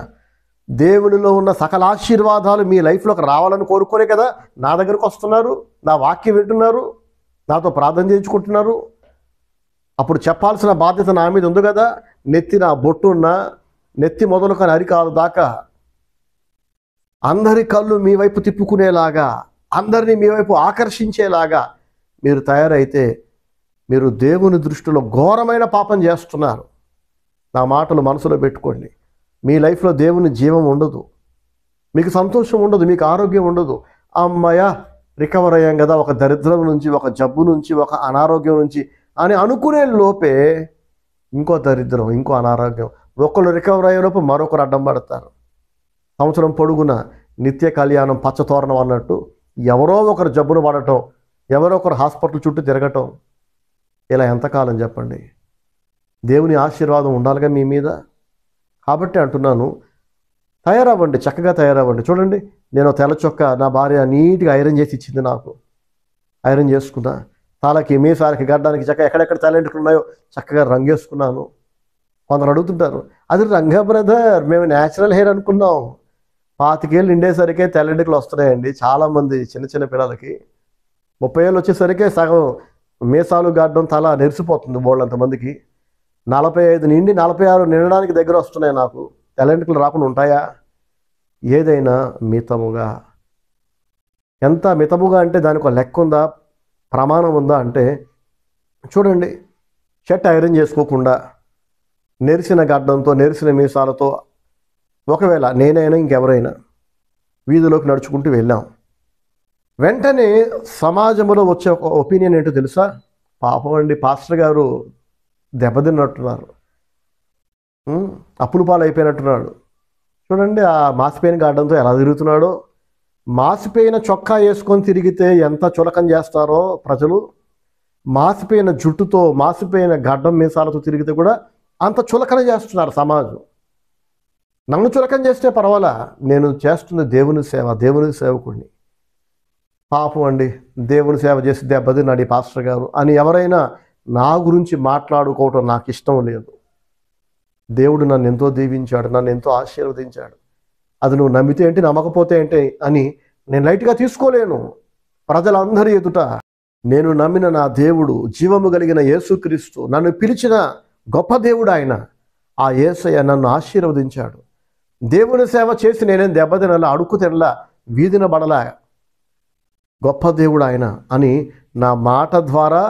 దేవునిలో ఉన్న సకల ఆశీర్వాదాలు మీ లైఫ్లోకి రావాలని కోరుకోరే కదా నా దగ్గరకు వస్తున్నారు, నా వాక్యం వింటున్నారు, నాతో ప్రార్థన చేయించుకుంటున్నారు. అప్పుడు చెప్పాల్సిన బాధ్యత నా మీద ఉంది కదా. నెత్తి నా బొట్టున్న, నెత్తి మొదలుకొని అరికాలు దాకా అందరి కళ్ళు మీ వైపు తిప్పుకునేలాగా, అందరినీ మీ వైపు ఆకర్షించేలాగా మీరు తయారైతే మీరు దేవుని దృష్టిలో ఘోరమైన పాపం చేస్తున్నారు. నా మాటలు మనసులో పెట్టుకోండి. మీ లైఫ్లో దేవుని జీవం ఉండదు, మీకు సంతోషం ఉండదు, మీకు ఆరోగ్యం ఉండదు. అమ్మయ్య రికవర్ అయ్యాం కదా ఒక దరిద్రం నుంచి, ఒక జబ్బు నుంచి, ఒక అనారోగ్యం నుంచి అని అనుకునే లోపే ఇంకో దరిద్రం, ఇంకో అనారోగ్యం. ఒకళ్ళు రికవర్ అయ్యే లోపు మరొకరు అడ్డం పడతారు. సంవత్సరం పొడుగున నిత్య కళ్యాణం పచ్చతోరణం అన్నట్టు ఎవరో ఒకరు జబ్బును పడటం, ఎవరో ఒకరు హాస్పిటల్ చుట్టూ తిరగటం, ఇలా ఎంతకాలం చెప్పండి? దేవుని ఆశీర్వాదం ఉండాలిగా మీ మీద. కాబట్టి అంటున్నాను, తయారవ్వండి, చక్కగా తయారవ్వండి. చూడండి, నేను తెల్ల చొక్కా నా భార్య నీట్గా ఐరన్ చేసి ఇచ్చింది, నాకు ఐరన్ చేసుకున్నా. తలకి, మీసాలకి, గడ్డానికి చక్కగా ఎక్కడెక్కడ టాలెంట్లు ఉన్నాయో చక్కగా రంగేసుకున్నాను. కొందరు అడుగుతుంటారు, అది రంగా బ్రదర్, మేము న్యాచురల్ హెయిర్ అనుకున్నాం. 25 ఏళ్ళు నిండేసరికే తెల్లెంటుకలు వస్తున్నాయండి చాలామంది చిన్న చిన్న పిల్లలకి. 30 ఏళ్ళు వచ్చేసరికే సగం మీసాలు గడ్డం తల నెరిసిపోతుంది బోళ్ళంతమందికి. 45 నిండి 46 నిండడానికి దగ్గర వస్తున్నాయి నాకు. తెల్లెంటుకలు రాకుండా ఉంటాయా? ఏదైనా మితముగా. ఎంత మితముగా అంటే దానికి ఒక లెక్క ఉందా, ప్రమాణం ఉందా అంటే చూడండి, షర్ట్ ఐరన్ చేసుకోకుండా నెరిసిన గడ్డంతో, నెరిసిన మీసాలతో ఒకవేళ నేనైనా ఇంకెవరైనా వీధిలోకి నడుచుకుంటూ వెళ్ళాం, వెంటనే సమాజంలో వచ్చే ఒక ఒపీనియన్ ఏంటో తెలుసా? పాపం అండి, పాస్టర్ గారు దెబ్బతిన్నట్టున్నారు, అప్పుల పాలు అయిపోయినట్టున్నాడు. చూడండి ఆ మాసిపోయిన గడ్డంతో ఎలా తిరుగుతున్నాడో. మాసిపోయిన చొక్కా వేసుకొని తిరిగితే ఎంత చులకం చేస్తారో ప్రజలు, మాసిపోయిన జుట్టుతో, మాసిపోయిన గడ్డం మీసాలతో తిరిగితే కూడా అంత చులకన చేస్తున్నారు సమాజం. నన్ను చులకన చేస్తే పర్వాలా, నేను చేస్తుంది దేవుని సేవ, దేవుని సేవకుడిని. పాపం అండి, దేవుని సేవ చేసి దెబ్బతిన్నాడు ఈ పాస్టర్ గారు అని ఎవరైనా నా గురించి మాట్లాడుకోవటం నాకు ఇష్టం లేదు. దేవుడు నన్ను ఎంతో దీవించాడు, నన్ను ఎంతో ఆశీర్వదించాడు, అది నువ్వు నమ్మితే ఏంటి నమ్మకపోతే ఏంటి అని నేను లైట్గా తీసుకోలేను. ప్రజలందరి ఎదుట నేను నమ్మిన నా దేవుడు, జీవము కలిగిన యేసుక్రీస్తు, నన్ను పిలిచిన గొప్ప దేవుడు ఆయన, ఆ యేసయ్య నన్ను ఆశీర్వదించాడు. దేవుని సేవ చేసి నేనేం దెబ్బతినలా, అడుక్కు తినలా, వీధిన బడలా, గొప్ప దేవుడు ఆయన అని నా మాట ద్వారా,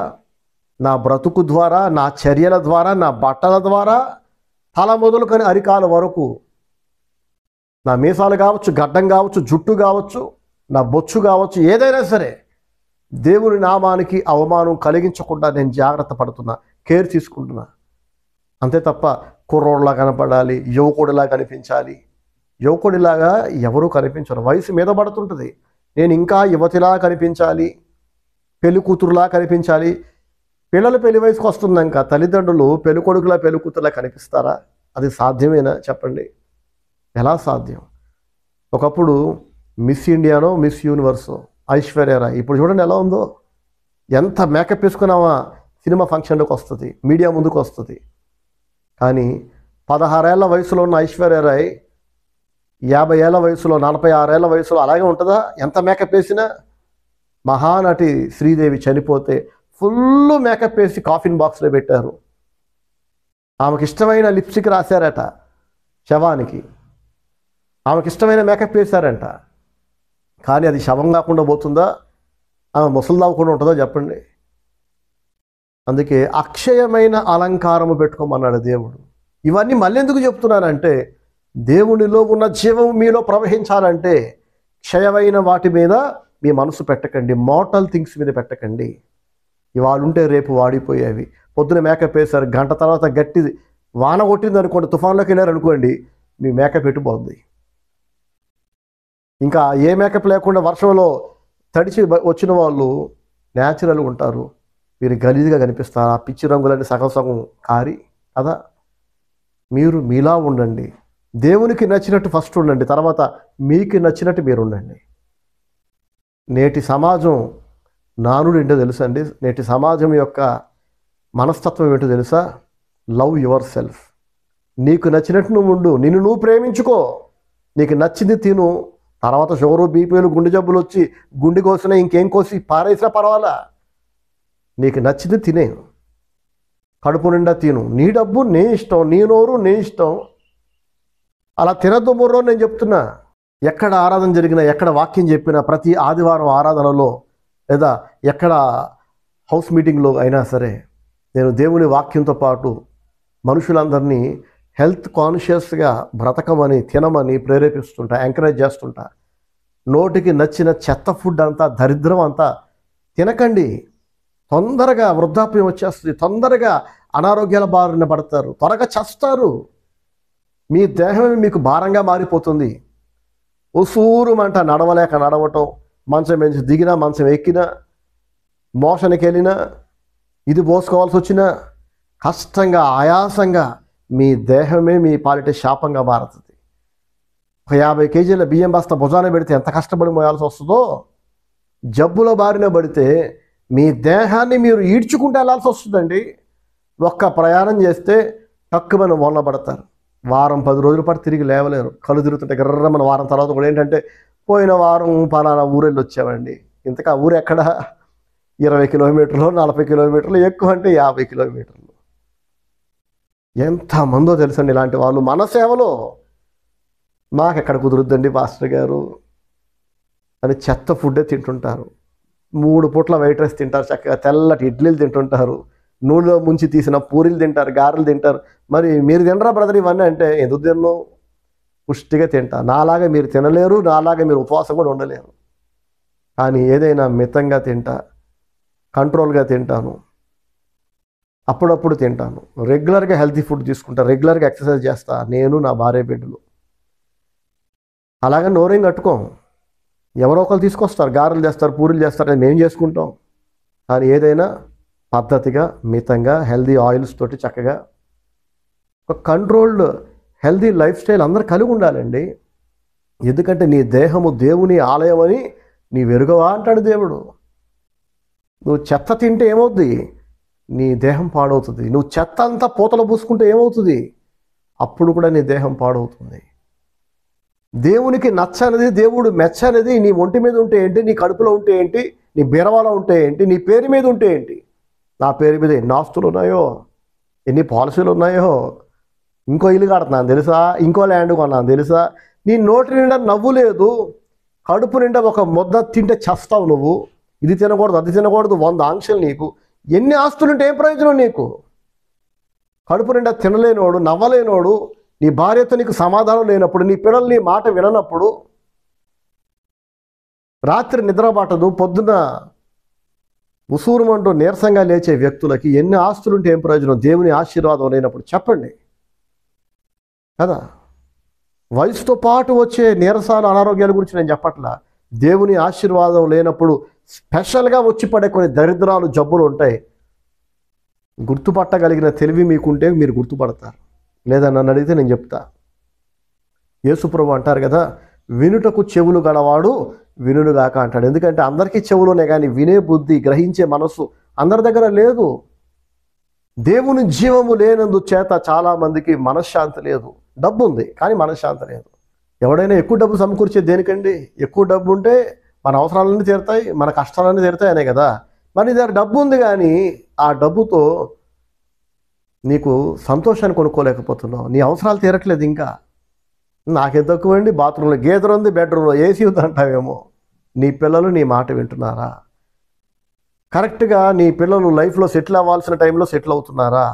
నా బ్రతుకు ద్వారా, నా చర్యల ద్వారా, నా బట్టల ద్వారా, తల మొదలుకొని అరికాల వరకు, నా మీసాలు కావచ్చు, గడ్డం కావచ్చు, జుట్టు కావచ్చు, నా బొచ్చు కావచ్చు, ఏదైనా సరే దేవుని నామానికి అవమానం కలిగించకుండా నేను జాగ్రత్త పడుతున్నా, కేర్ తీసుకుంటున్నా. అంతే తప్ప కుర్రోడ్లా కనపడాలి, యువకుడిలా కనిపించాలి. యువకుడిలాగా ఎవరూ కనిపించరు, వయసు మీద పడుతుంటుంది. నేను ఇంకా యువతిలా కనిపించాలి, పెళ్లి కూతురులా కనిపించాలి. పిల్లలు పెళ్లి వయసుకు వస్తున్నాక తల్లిదండ్రులు పెళ్లి కొడుకులా పెళ్లి కూతురులా కనిపిస్తారా? అది సాధ్యమేనా చెప్పండి? ఎలా సాధ్యం? ఒకప్పుడు మిస్ ఇండియానో మిస్ యూనివర్సో ఐశ్వర్య రాయ్, ఇప్పుడు చూడండి ఎలా ఉందో. ఎంత మేకప్ వేసుకున్నామా సినిమా ఫంక్షన్లోకి వస్తుంది, మీడియా ముందుకు వస్తుంది. కానీ 16 ఏళ్ల వయసులో ఉన్న ఐశ్వర్య రాయ్ 50 ఏళ్ల వయసులో, 46 ఏళ్ల వయసులో అలాగే ఉంటుందా? ఎంత మేకప్ వేసినా. మహానటి శ్రీదేవి చనిపోతే ఫుల్ మేకప్ వేసి కాఫిన్ బాక్స్లో పెట్టారు. ఆమెకి ఇష్టమైన లిప్స్టిక్ రాశారట శవానికి, ఆమెకి ఇష్టమైన మేకప్ వేశారంట. కానీ అది శవం కాకుండా పోతుందా? ఆమె ముసలు దావకుండా ఉంటుందా చెప్పండి? అందుకే అక్షయమైన అలంకారము పెట్టుకోమన్నాడు దేవుడు. ఇవన్నీ మళ్ళీ ఎందుకు చెప్తున్నానంటే, దేవునిలో ఉన్న జీవం మీలో ప్రవహించాలంటే క్షయమైన వాటి మీద మీ మనసు పెట్టకండి, మోటల్ థింగ్స్ మీద పెట్టకండి. ఇవాళ ఉంటే రేపు వాడిపోయేవి. పొద్దున మేకప్ వేశారు, గంట తర్వాత గట్టి వాన కొట్టింది అనుకోండి, తుఫాన్లోకి వెళ్ళారు అనుకోండి, మీ మేకప్ పెట్టుపోద్ది. ఇంకా ఏ మేకప్ లేకుండా వర్షంలో తడిచి వచ్చిన వాళ్ళు న్యాచురల్గా ఉంటారు, మీరు గలీజ్గా కనిపిస్తారు. ఆ పిచ్చి రంగులన్నీ సగం సగం కారి కదా. మీరు మీలా ఉండండి, దేవునికి నచ్చినట్టు ఫస్ట్ ఉండండి, తర్వాత మీకు నచ్చినట్టు మీరు ఉండండి. నేటి సమాజం నానుడు ఏంటో తెలుసా అండి? నేటి సమాజం యొక్క మనస్తత్వం ఏంటో తెలుసా? Love your self. నీకు నచ్చినట్టు నువ్వు ఉండు, నిన్ను నువ్వు ప్రేమించుకో, నీకు నచ్చింది తిను. తర్వాత షుగరు, బీపీలు, గుండె జబ్బులు వచ్చి గుండె కోసినా ఇంకేం కోసి పారేసినా పర్వాలా, నీకు నచ్చింది తినే, కడుపు నిండా తిను. నీ డబ్బు నీ ఇష్టం, నీ నోరు నీ ఇష్టం. అలా తినద్దు ముర్రో నేను చెప్తున్నా. ఎక్కడ ఆరాధన జరిగినా, ఎక్కడ వాక్యం చెప్పినా, ప్రతి ఆదివారం ఆరాధనలో లేదా ఎక్కడ హౌస్ మీటింగ్లో అయినా సరే నేను దేవుని వాక్యంతో పాటు మనుషులందరినీ హెల్త్ కాన్షియస్గా బ్రతకమని, తినమని ప్రేరేపిస్తుంటా, ఎంకరేజ్ చేస్తుంటా. నోటికి నచ్చిన చెత్త ఫుడ్ అంతా, దరిద్రం అంతా తినకండి. తొందరగా వృద్ధాప్యం వచ్చేస్తుంది, తొందరగా అనారోగ్యాల బారిన పడతారు, త్వరగా చస్తారు. మీ దేహమే మీకు భారంగా మారిపోతుంది. ఉసూరుమంట నడవలేక నడవటం, మంచం నుంచి దిగినా, మంచం ఎక్కినా, మోషన్కి వెళ్ళినా, ఇది పోసుకోవాల్సి వచ్చినా కష్టంగా, ఆయాసంగా మీ దేహమే మీ పాలిట శాపంగా మారుతుంది. ఒక 50 కేజీల బియ్యం బస్తా భుజాన పెడితే ఎంత కష్టపడి మోయాల్సి వస్తుందో, జబ్బుల బారిన పడితే మీ దేహాన్ని మీరు ఈడ్చుకుంటూ వెళ్ళాల్సి వస్తుందండి. ఒక్క ప్రయాణం చేస్తే టక్కుమని మొన్నబడతారు. వారం 10 రోజుల పాటు తిరిగి లేవలేరు, కళ్ళు తిరుగుతుంటే గర్రమన. వారం తర్వాత కూడా ఏంటంటే, పోయిన వారం పలానా ఊరెళ్ళి వచ్చామండి. ఇంతకా ఊరు ఎక్కడ? 20 కిలోమీటర్లు, 40 కిలోమీటర్లు, ఎక్కువ అంటే 50 కిలోమీటర్లు. ఎంతమందో తెలుసండి ఇలాంటి వాళ్ళు మన సేవలో. మాకెక్కడ కుదురుద్దండి పాస్టర్ గారు అని చెత్త ఫుడ్డే తింటుంటారు. 3 పూట్ల వైట్ రైస్ తింటారు, చక్కగా తెల్లటి ఇడ్లీలు తింటుంటారు, నూనెలో ముంచి తీసిన పూరీలు తింటారు, గారెలు తింటారు. మరి మీరు తినరా బ్రదర్ ఇవన్నీ అంటే, ఎందుకు తిన్ను? పుష్టిగా తింటా. నాలాగా మీరు తినలేరు, నాలాగా మీరు ఉపవాసం కూడా ఉండలేరు. కానీ ఏదైనా మితంగా తింటా, కంట్రోల్గా తింటాను, అప్పుడప్పుడు తింటాను, రెగ్యులర్గా హెల్తీ ఫుడ్ తీసుకుంటా, రెగ్యులర్గా ఎక్సర్సైజ్ చేస్తా, నేను నా భార్య బిడ్డలు. అలాగే నోరేం కట్టుకోం. ఎవరో ఒకరు తీసుకొస్తారు, గారెలు చేస్తారు, పూరీలు చేస్తారు, మేము చేసుకుంటాం. కానీ ఏదైనా పద్ధతిగా, మితంగా, హెల్దీ ఆయిల్స్ తోటి చక్కగా ఒక కంట్రోల్డ్ హెల్దీ లైఫ్ స్టైల్ అందరూ కలిగి ఉండాలండి. ఎందుకంటే నీ దేహము దేవుని ఆలయం అని నీ వెరుగవా అంటాడు దేవుడు. నువ్వు చెత్త తింటే ఏమవుద్ది? నీ దేహం పాడవుతుంది. నువ్వు చెత్త అంతా పూతలు పూసుకుంటే ఏమవుతుంది? అప్పుడు కూడా నీ దేహం పాడవుతుంది. దేవునికి నచ్చనిది, దేవుడు మెచ్చనిది నీ ఒంటి మీద ఉంటే ఏంటి, నీ కడుపులో ఉంటే ఏంటి, నీ బీరవాలో ఉంటే ఏంటి, నీ పేరు మీద ఉంటే ఏంటి? నా పేరు మీద ఎన్ని ఆస్తులు ఉన్నాయో, ఎన్ని పాలసీలు ఉన్నాయో, ఇంకో ఇల్లు కడుతున్నాను తెలుసా, ఇంకో ల్యాండ్ కొన్నాను తెలుసా, నీ నోటి నిండా నవ్వు లేదు, కడుపు నిండా ఒక ముద్ద తింటే చస్తావు నువ్వు, ఇది తినకూడదు అది తినకూడదు 100 ఆంక్షలు నీకు. ఎన్ని ఆస్తులుంటే ఏం ప్రయోజనం నీకు? కడుపు నిండా తినలేనోడు, నవ్వలేనోడు, నీ భార్యతో నీకు సమాధానం లేనప్పుడు, నీ పిల్లలు నీ మాట విననప్పుడు, రాత్రి నిద్ర పట్టదు, పొద్దున ఉసూరుమంటూ నీరసంగా లేచే వ్యక్తులకి ఎన్ని ఆస్తులుంటే ఏం ప్రయోజనం? దేవుని ఆశీర్వాదం లేనప్పుడు చెప్పండి కదా. వయసుతో పాటు వచ్చే నీరసాలు, అనారోగ్యాల గురించి నేను చెప్పట్లా. దేవుని ఆశీర్వాదం లేనప్పుడు స్పెషల్గా వచ్చి పడే కొన్ని దరిద్రాలు, జబ్బులు ఉంటాయి. గుర్తుపట్టగలిగిన తెలివి మీకుంటే మీరు గుర్తుపడతారు. లేదా నన్ను అడిగితే నేను చెప్తా. యేసుప్రభు అంటారు కదా, వినుటకు చెవులు గలవాడు వినుడుగాక అంటాడు. ఎందుకంటే అందరికీ చెవులోనే కానీ వినే బుద్ధి, గ్రహించే మనస్సు అందరి దగ్గర లేదు. దేవుని జీవము లేనందు చేత చాలామందికి మనశ్శాంతి లేదు. డబ్బు ఉంది కానీ మనశ్శాంతి లేదు. ఎవడైనా ఎక్కువ డబ్బు సమకూర్చేది దేనికండి? ఎక్కువ డబ్బు ఉంటే మన అవసరాలన్నీ తీరుతాయి, మన కష్టాలన్నీ తీరుతాయి అనే కదా. మరి నీ దగ్గర డబ్బు ఉంది కానీ ఆ డబ్బుతో నీకు సంతోషాన్ని కొనుక్కోలేకపోతున్నావు, నీ అవసరాలు తీరట్లేదు. ఇంకా నాకేం తక్కువండి, బాత్రూంలో గీజర్ ఉంది, బెడ్రూమ్లో ఏసీ ఉంది అంటావేమో. నీ పిల్లలు నీ మాట వింటున్నారా? కరెక్ట్గా నీ పిల్లలు లైఫ్లో సెటిల్ అవ్వాల్సిన టైంలో సెటిల్ అవుతున్నారా?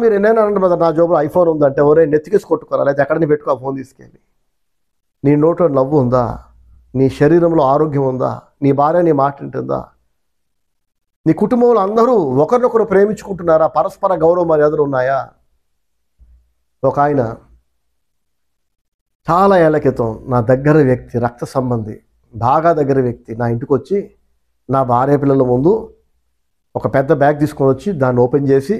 మీరు ఎన్నైనా అనండి బ్రదర్, నా జోబులో ఐఫోన్ ఉందంటే ఎవరే నెత్తికేసి కొట్టుకోరా, లేదా ఎక్కడని పెట్టుకో ఆ ఫోన్ తీసుకెళ్ళి. నీ నోట్లో నవ్వు ఉందా? నీ శరీరంలో ఆరోగ్యం ఉందా? నీ భార్య నీ మాట వింటుందా? నీ కుటుంబంలో అందరూ ఒకరినొకరు ప్రేమించుకుంటున్నారా? పరస్పర గౌరవ మర్యాదలు ఉన్నాయా? ఒక ఆయన చాలా ఏళ్ల క్రితం నా దగ్గర వ్యక్తి, రక్త సంబంధి, బాగా దగ్గర వ్యక్తి నా ఇంటికి వచ్చి నా భార్య పిల్లల ముందు ఒక పెద్ద బ్యాగ్ తీసుకొని వచ్చి దాన్ని ఓపెన్ చేసి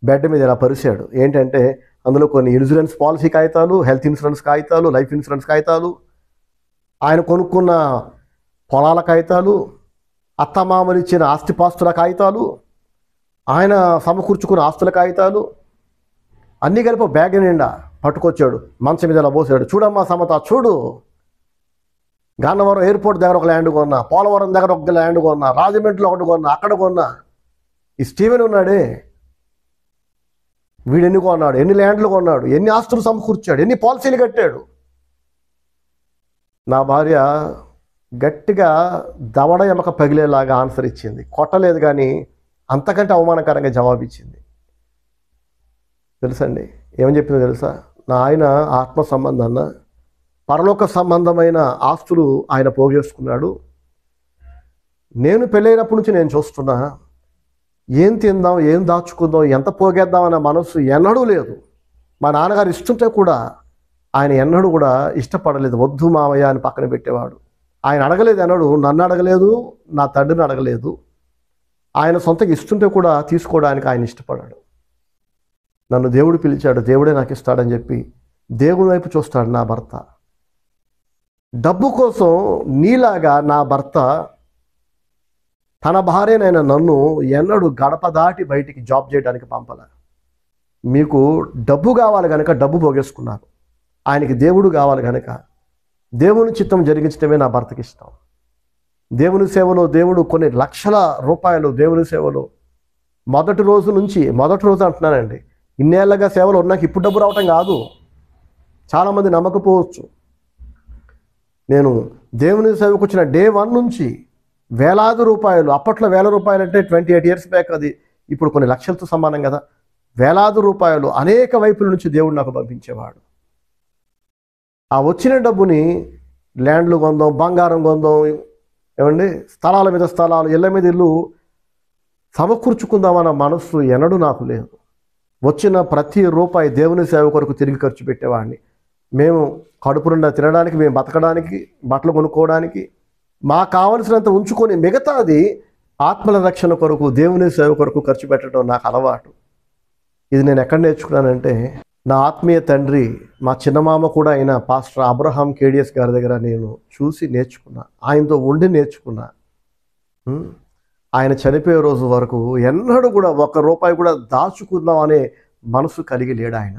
బెడ్ మీద ఇలా పరిచాడు. ఏంటంటే అందులో కొన్ని ఇన్సూరెన్స్ పాలసీ కాగితాలు, హెల్త్ ఇన్సూరెన్స్ కాగితాలు, లైఫ్ ఇన్సూరెన్స్ కాగితాలు, ఆయన కొనుక్కున్న పొలాల కాగితాలు, అత్తమామలు ఇచ్చిన ఆస్తిపాస్తుల కాగితాలు, ఆయన సమకూర్చుకున్న ఆస్తుల కాగితాలు అన్నీ కలిపి బ్యాగ్ నిండా పట్టుకొచ్చాడు. మంచం మీద ఇలా పోసాడు. చూడమ్మా సమత, చూడు, గన్నవరం ఎయిర్పోర్ట్ దగ్గర ఒక ల్యాండ్ కొన్నా, పోలవరం దగ్గర ఒక ల్యాండ్ కొన్నా, రాజమండ్రిలో ఒకటి కొన్నా, అక్కడ కొన్నా. ఈ స్టీవెన్ ఉన్నాడే, వీడు ఎన్ని కొన్నాడు, ఎన్ని ల్యాండ్లు కొన్నాడు, ఎన్ని ఆస్తులు సమకూర్చాడు, ఎన్ని పాలసీలు కట్టాడు. నా భార్య గట్టిగా దవడ ఎమక పగిలేలాగా ఆన్సర్ ఇచ్చింది. కొట్టలేదు కానీ అంతకంటే అవమానకరంగా జవాబిచ్చింది. తెలుసండి ఏమని చెప్పిందో తెలుసా? నా ఆయన ఆత్మ సంబంధాన్న పరలోక సంబంధమైన ఆస్తులు ఆయన పోగేసుకున్నాడు. నేను పెళ్ళైనప్పటి నుంచి నేను చూస్తున్నా, ఏం తిందాం, ఏం దాచుకుందాం, ఎంత పోగేద్దాం అన్న మనసు ఎన్నడూ లేదు. మా నాన్నగారు ఇస్తుంటే కూడా ఆయన ఎన్నడూ కూడా ఇష్టపడలేదు. వద్దు మావయ్య అని పక్కన పెట్టేవాడు. ఆయన అడగలేదు, ఎన్నడూ నన్ను అడగలేదు, నా తండ్రిని అడగలేదు. ఆయన సొంతగా ఇస్తుంటే కూడా తీసుకోవడానికి ఆయన ఇష్టపడాడు. నన్ను దేవుడు పిలిచాడు, దేవుడే నాకు ఇస్తాడని చెప్పి దేవుని వైపు చూస్తాడు నా భర్త. డబ్బు కోసం నీలాగా నా భర్త తన భార్యనైనా నన్ను ఎన్నడూ గడప దాటి బయటికి జాబ్ చేయడానికి పంపలే. మీకు డబ్బు కావాలి కనుక డబ్బు పోగేసుకున్నారు. ఆయనకి దేవుడు కావాలి కనుక దేవుని చిత్తం జరిగించడమే నా భర్తకి ఇష్టం. దేవుని సేవలో దేవుడు కొన్ని లక్షల రూపాయలు దేవుని సేవలో మొదటి రోజు అంటున్నానండి, ఇన్నేళ్ళగా సేవలు నాకు ఇప్పుడు డబ్బు రావటం కాదు. చాలామంది నమ్మకపోవచ్చు. నేను దేవుని సేవకు వచ్చిన డే 1 నుంచి వేలాది రూపాయలు, అప్పట్లో 1000 రూపాయలు అంటే 28 years బ్యాక్, అది ఇప్పుడు కొన్ని లక్షలతో సమానం కదా. వేలాది రూపాయలు అనేక వైపుల నుంచి దేవుడు నాకు పంపించేవాడు. ఆ వచ్చిన డబ్బుని ల్యాండ్లు కొందాం, బంగారం కొందాం, ఏమండి స్థలాల మీద స్థలాలు, ఇళ్ళ మీద ఇల్లు సమకూర్చుకుందామన్న మనస్సు ఎన్నడూ నాకు లేదు. వచ్చిన ప్రతి రూపాయి దేవుని సేవ కొరకు తిరిగి ఖర్చు పెట్టేవాడిని. మేము కడుపు నిండా తినడానికి, మేము బతకడానికి, బట్టలు కొనుక్కోవడానికి, మాకు కావలసినంత ఉంచుకొని మిగతాది ఆత్మల రక్షణ కొరకు దేవుని సేవ కొరకు ఖర్చు పెట్టడం నాకు అలవాటు. ఇది నేను ఎక్కడ నేర్చుకున్నానంటే, నా ఆత్మీయ తండ్రి, మా చిన్నమామ కూడా అయిన పాస్టర్ అబ్రహాం కేడిఎస్ గారి దగ్గర నేను చూసి నేర్చుకున్నా, ఆయనతో ఉండి నేర్చుకున్నా. ఆయన చనిపోయే రోజు వరకు ఎన్నడూ కూడా ఒక్క రూపాయి కూడా దాచుకుందాం అనే మనసు కలిగి లేడు ఆయన.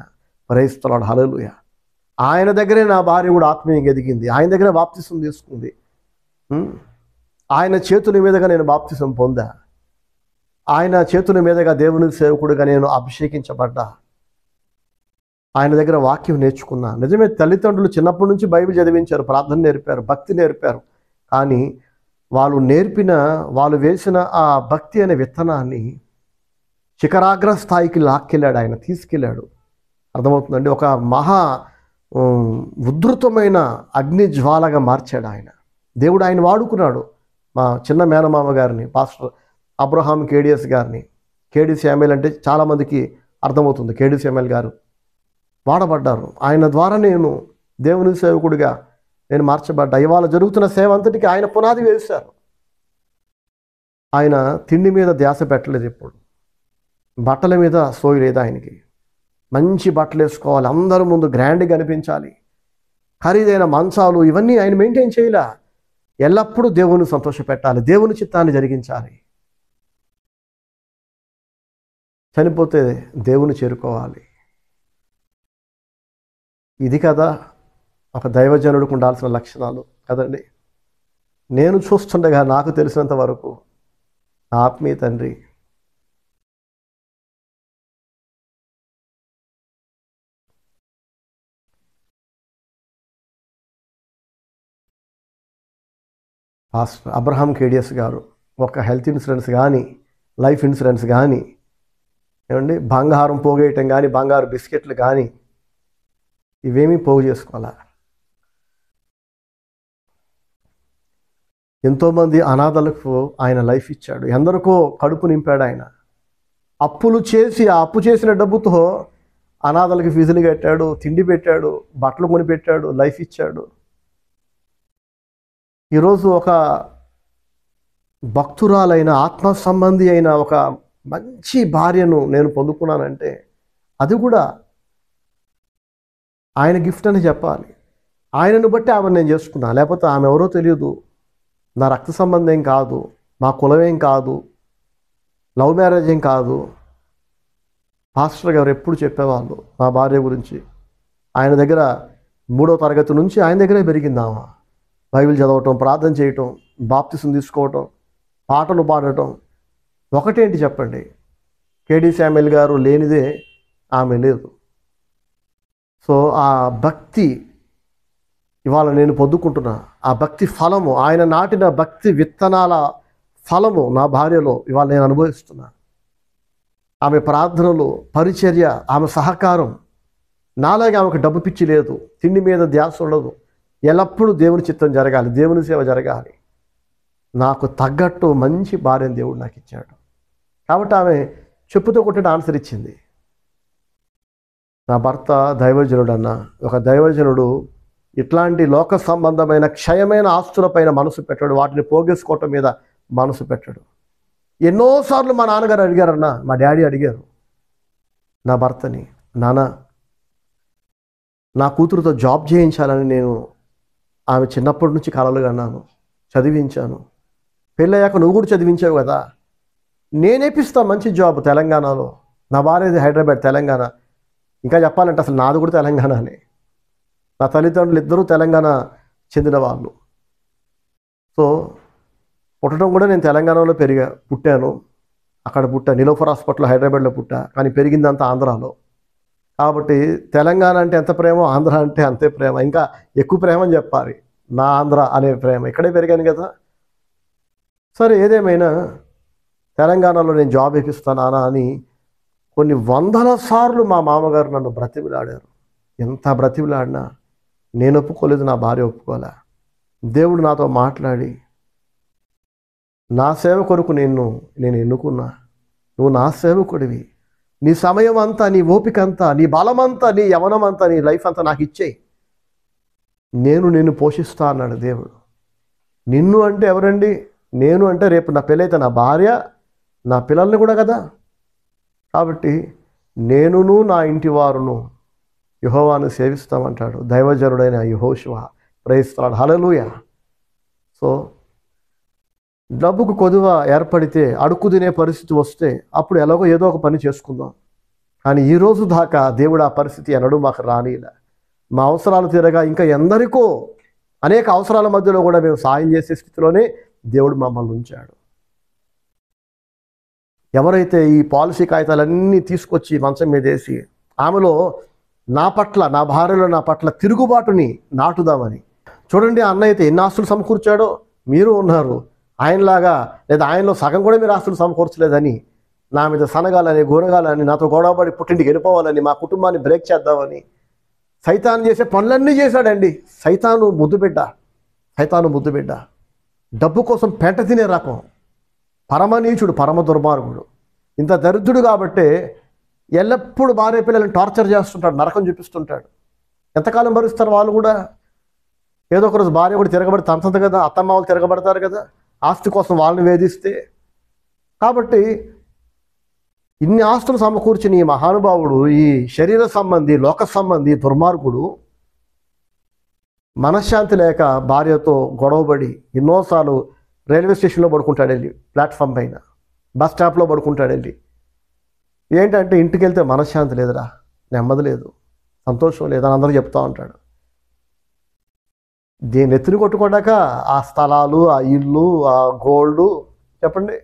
ప్రైస్తలాడు, హల్లెలూయా. ఆయన దగ్గరే నా భార్య కూడా ఆత్మీయంగా ఎదిగింది, ఆయన దగ్గరే బాప్తిసం తీసుకుంది. ఆయన చేతుల మీదుగా నేను బాప్తిసం పొందా, ఆయన చేతుల మీదుగా దేవుని సేవకుడిగా నేను అభిషేకించబడ్డా, ఆయన దగ్గర వాక్యం నేర్చుకున్నా. నిజమే, తల్లిదండ్రులు చిన్నప్పటి నుంచి బైబిల్ చదివించారు, ప్రార్థన నేర్పారు, భక్తి నేర్పారు. కానీ వాళ్ళు వేసిన ఆ భక్తి అనే విత్తనాన్ని శిఖరాగ్ర స్థాయికి లాక్కెళ్ళాడు ఆయన, తీసుకెళ్ళాడు. అర్థమవుతుందండి? ఒక మహా ఉధృతమైన అగ్ని జ్వాలగా మార్చాడు ఆయన. దేవుడు ఆయన వాడుకున్నాడు. మా చిన్న మేనమామ గారిని, పాస్టర్ అబ్రహాం కేడిఎస్ గారిని, కేడి శామ్యూల్ అంటే చాలామందికి అర్థమవుతుంది, కేడి శామ్యూల్ గారు వాడబడ్డారు. ఆయన ద్వారా నేను దేవుని సేవకుడిగా నేను మార్చబడ్డా. ఇవాళ జరుగుతున్న సేవ అంతటికి ఆయన పునాది వేశారు. ఆయన తిండి మీద ధ్యాస పెట్టలేదు, ఎప్పుడు బట్టల మీద సోయి లేదు ఆయనకి. మంచి బట్టలు వేసుకోవాలి, అందరి ముందు గ్రాండ్గా అనిపించాలి, ఖరీదైన మంచాలు ఇవన్నీ ఆయన మెయింటైన్ చేయలే. ఎల్లప్పుడూ దేవుని సంతోషపెట్టాలి, దేవుని చిత్తాన్ని జరిగించాలి. చనిపోతే దేవుని చేరుకోవాలి. ఇది కదా ఒక దైవజనుడికి ఉండాల్సిన లక్షణాలు కదండి. నేను చూస్తుండగా నాకు తెలిసినంత వరకు నా ఆత్మీయ తండ్రి పాస్టర్ అబ్రహాం కేడిఎస్ గారు ఒక హెల్త్ ఇన్సూరెన్స్ కానీ, లైఫ్ ఇన్సూరెన్స్ కానీ, ఏమండి బంగారం పోగేయటం కానీ, బంగారు బిస్కెట్లు కానీ ఇవేమీ పోగు చేసుకోవాలా. ఎంతోమంది అనాథలకు ఆయన లైఫ్ ఇచ్చాడు, ఎందరికో కడుపు నింపాడు ఆయన. అప్పులు చేసి ఆ అప్పు చేసిన డబ్బుతో అనాథలకు ఫీజులు కట్టాడు, తిండి పెట్టాడు, బట్టలు కొనిపెట్టాడు, లైఫ్ ఇచ్చాడు. ఈరోజు ఒక భక్తురాలైన ఆత్మ సంబంధి అయిన ఒక మంచి భార్యను నేను పొందుకున్నానంటే అది కూడా ఆయన గిఫ్ట్ అని చెప్పాలి. ఆయనను బట్టి ఆమెను నేను చేసుకున్నా, లేకపోతే ఆమె ఎవరో తెలియదు, నా రక్త సంబంధం ఏం కాదు, మా కులమేం కాదు, లవ్ మ్యారేజ్ ఏం కాదు. పాస్టర్ గారు ఎప్పుడు చెప్పేవాళ్ళు నా భార్య గురించి. ఆయన దగ్గర 3వ తరగతి నుంచి ఆయన దగ్గరే పెరిగింది ఆమె. బైబిల్ చదవటం, ప్రార్థన చేయటం, బాప్తిసం తీసుకోవటం, పాటలు పాడటం. ఒకటేంటి చెప్పండి, కేడి శామ్యూల్ గారు లేనిదే ఆమె లేదు. సో ఆ భక్తి ఇవాళ నేను పొందుకుంటున్నా. ఆ భక్తి ఫలము, ఆయన నాటిన భక్తి విత్తనాల ఫలము నా భార్యలో ఇవాళ నేను అనుభవిస్తున్నా. ఆమె ప్రార్థనలు, పరిచర్య, ఆమె సహకారం. నాలాగే ఆమెకు డబ్బు పిచ్చి లేదు, తిండి మీద ధ్యాస ఉండదు. ఎల్లప్పుడూ దేవుని చిత్తం జరగాలి, దేవుని సేవ జరగాలి. నాకు తగ్గట్టు మంచి భార్యను దేవుడు నాకు ఇచ్చాడు. కాబట్టి ఆమె చెప్పుతో కొట్టిన ఆన్సర్ ఇచ్చింది. నా భర్త దైవజనుడు అన్న, ఒక దైవజనుడు ఇట్లాంటి లోక సంబంధమైన క్షయమైన ఆస్తులపైన మనసు పెట్టాడు, వాటిని పోగేసుకోవటం మీద మనసు పెట్టాడు. ఎన్నోసార్లు మా నాన్నగారు అడిగారన్న, మా డాడీ అడిగారు నా భర్తని, నాన్న నా కూతురుతో జాబ్ చేయించాలని నేను ఆమె చిన్నప్పటి నుంచి కలలుగా అన్నాను, చదివించాను. పెళ్ళయ్యాక నువ్వు కూడా చదివించావు కదా, నేనేపిస్తా మంచి జాబ్ తెలంగాణలో. నా భార్యది హైదరాబాద్, తెలంగాణ. ఇంకా చెప్పాలంటే అసలు నాది కూడా తెలంగాణనే. నా తల్లిదండ్రులు ఇద్దరూ తెలంగాణ చెందిన వాళ్ళు. సో పుట్టడం కూడా నేను తెలంగాణలో పుట్టాను. అక్కడ పుట్టా, నిలోఫర్ హాస్పిటల్ హైదరాబాద్లో పుట్టా, కానీ పెరిగిందంతా ఆంధ్రాలో. కాబట్టి తెలంగాణ అంటే ఎంత ప్రేమో ఆంధ్ర అంటే అంతే ప్రేమ, ఇంకా ఎక్కువ ప్రేమ అని చెప్పాలి. నా ఆంధ్ర అనే ప్రేమ, ఇక్కడే పెరిగాను కదా. సరే ఏదేమైనా తెలంగాణలో నేను జాబ్ ఇప్పిస్తానా అని కొన్ని వందల సార్లు మా మామగారు నన్ను బ్రతిమిలాడారు. ఎంత బ్రతిమిలాడినా నేను ఒప్పుకోలేదు, నా భార్య ఒప్పుకోలే. దేవుడు నాతో మాట్లాడి నా సేవ కొరకు నేను ఎన్నుకున్నా, నువ్వు నా సేవకుడివి, నీ సమయం అంతా, నీ ఓపిక అంతా, నీ బలమంతా, నీ యవనం అంతా, నీ లైఫ్ అంతా నాకు ఇచ్చేయి, నేను నిన్ను పోషిస్తా అన్నాడు దేవుడు. నిన్ను అంటే ఎవరండి? నేను అంటే రేపు నా పెళ్ళైతే నా భార్య, నా పిల్లల్ని కూడా కదా. కాబట్టి నేనును నా ఇంటి వారును యెహోవాను సేవిస్తామంటాడు దైవజనుడైన యెహోషువ. Praise the lord, hallelujah. So డబ్బుకు కొదువ ఏర్పడితే అడుక్కు తినే పరిస్థితి వస్తే అప్పుడు ఎలాగో ఏదో ఒక పని చేసుకుందాం. కానీ ఈరోజు దాకా దేవుడు ఆ పరిస్థితి ఎన్నడూ మాకు రానిలా. మా అవసరాలు తీరగా ఇంకా ఎందరికో అనేక అవసరాల మధ్యలో కూడా మేము సాయం చేసే స్థితిలోనే దేవుడు మమ్మల్ని ఉంచాడు. ఎవరైతే ఈ పాలసీ కాగితాలన్నీ తీసుకొచ్చి మంచం మీద వేసి ఆమెలో నా పట్ల, నా భార్యలో నా పట్ల తిరుగుబాటుని నాటుదామని, చూడండి అన్న అయితే ఎన్ని ఆస్తులు సమకూర్చాడో, మీరు ఉన్నారు ఆయనలాగా, లేదా ఆయనలో సగం కూడా మీరు ఆస్తులు సమకూర్చలేదని నా మీద సనగాలని, గోనగాలని, నాతో గొడవపడి పుట్టింటికి వెళ్ళిపోవాలని, మా కుటుంబాన్ని బ్రేక్ చేద్దామని సైతాను చేసే పనులన్నీ చేశాడండి. సైతాను ముద్దుబిడ్డ, డబ్బు కోసం పెంట తినే రకం, పరమనీచుడు, పరమ దుర్మార్గుడు. ఇంత దరిద్రుడు కాబట్టే ఎల్లప్పుడూ భార్య పిల్లల్ని టార్చర్ చేస్తుంటాడు, నరకం చూపిస్తుంటాడు. ఎంతకాలం భరిస్తారు వాళ్ళు కూడా? ఏదో ఒకరోజు భార్య కూడా తిరగబడి తంతది కదా, అత్తమ్మావులు తిరగబడతారు కదా ఆస్తి కోసం వాళ్ళని వేధిస్తే. కాబట్టి ఇన్ని ఆస్తులు సమకూర్చిన ఈ మహానుభావుడు, ఈ శరీర సంబంధి, లోక సంబంధి దుర్మార్గుడు మనశ్శాంతి లేక భార్యతో గొడవపడి ఎన్నోసార్లు రైల్వే స్టేషన్లో పడుకుంటాడు వెళ్ళి, ప్లాట్ఫామ్ పైన, బస్ స్టాప్లో పడుకుంటాడు వెళ్ళి. ఏంటంటే ఇంటికి వెళ్తే మనశ్శాంతి లేదురా, నెమ్మది లేదు, సంతోషం లేదని అందరూ చెప్తా ఉంటాడు. దీన్ని ఎత్తుని కొట్టుకోడాక ఆ స్థలాలు, ఆ ఇల్లు, ఆ గోల్డ్, చెప్పండి.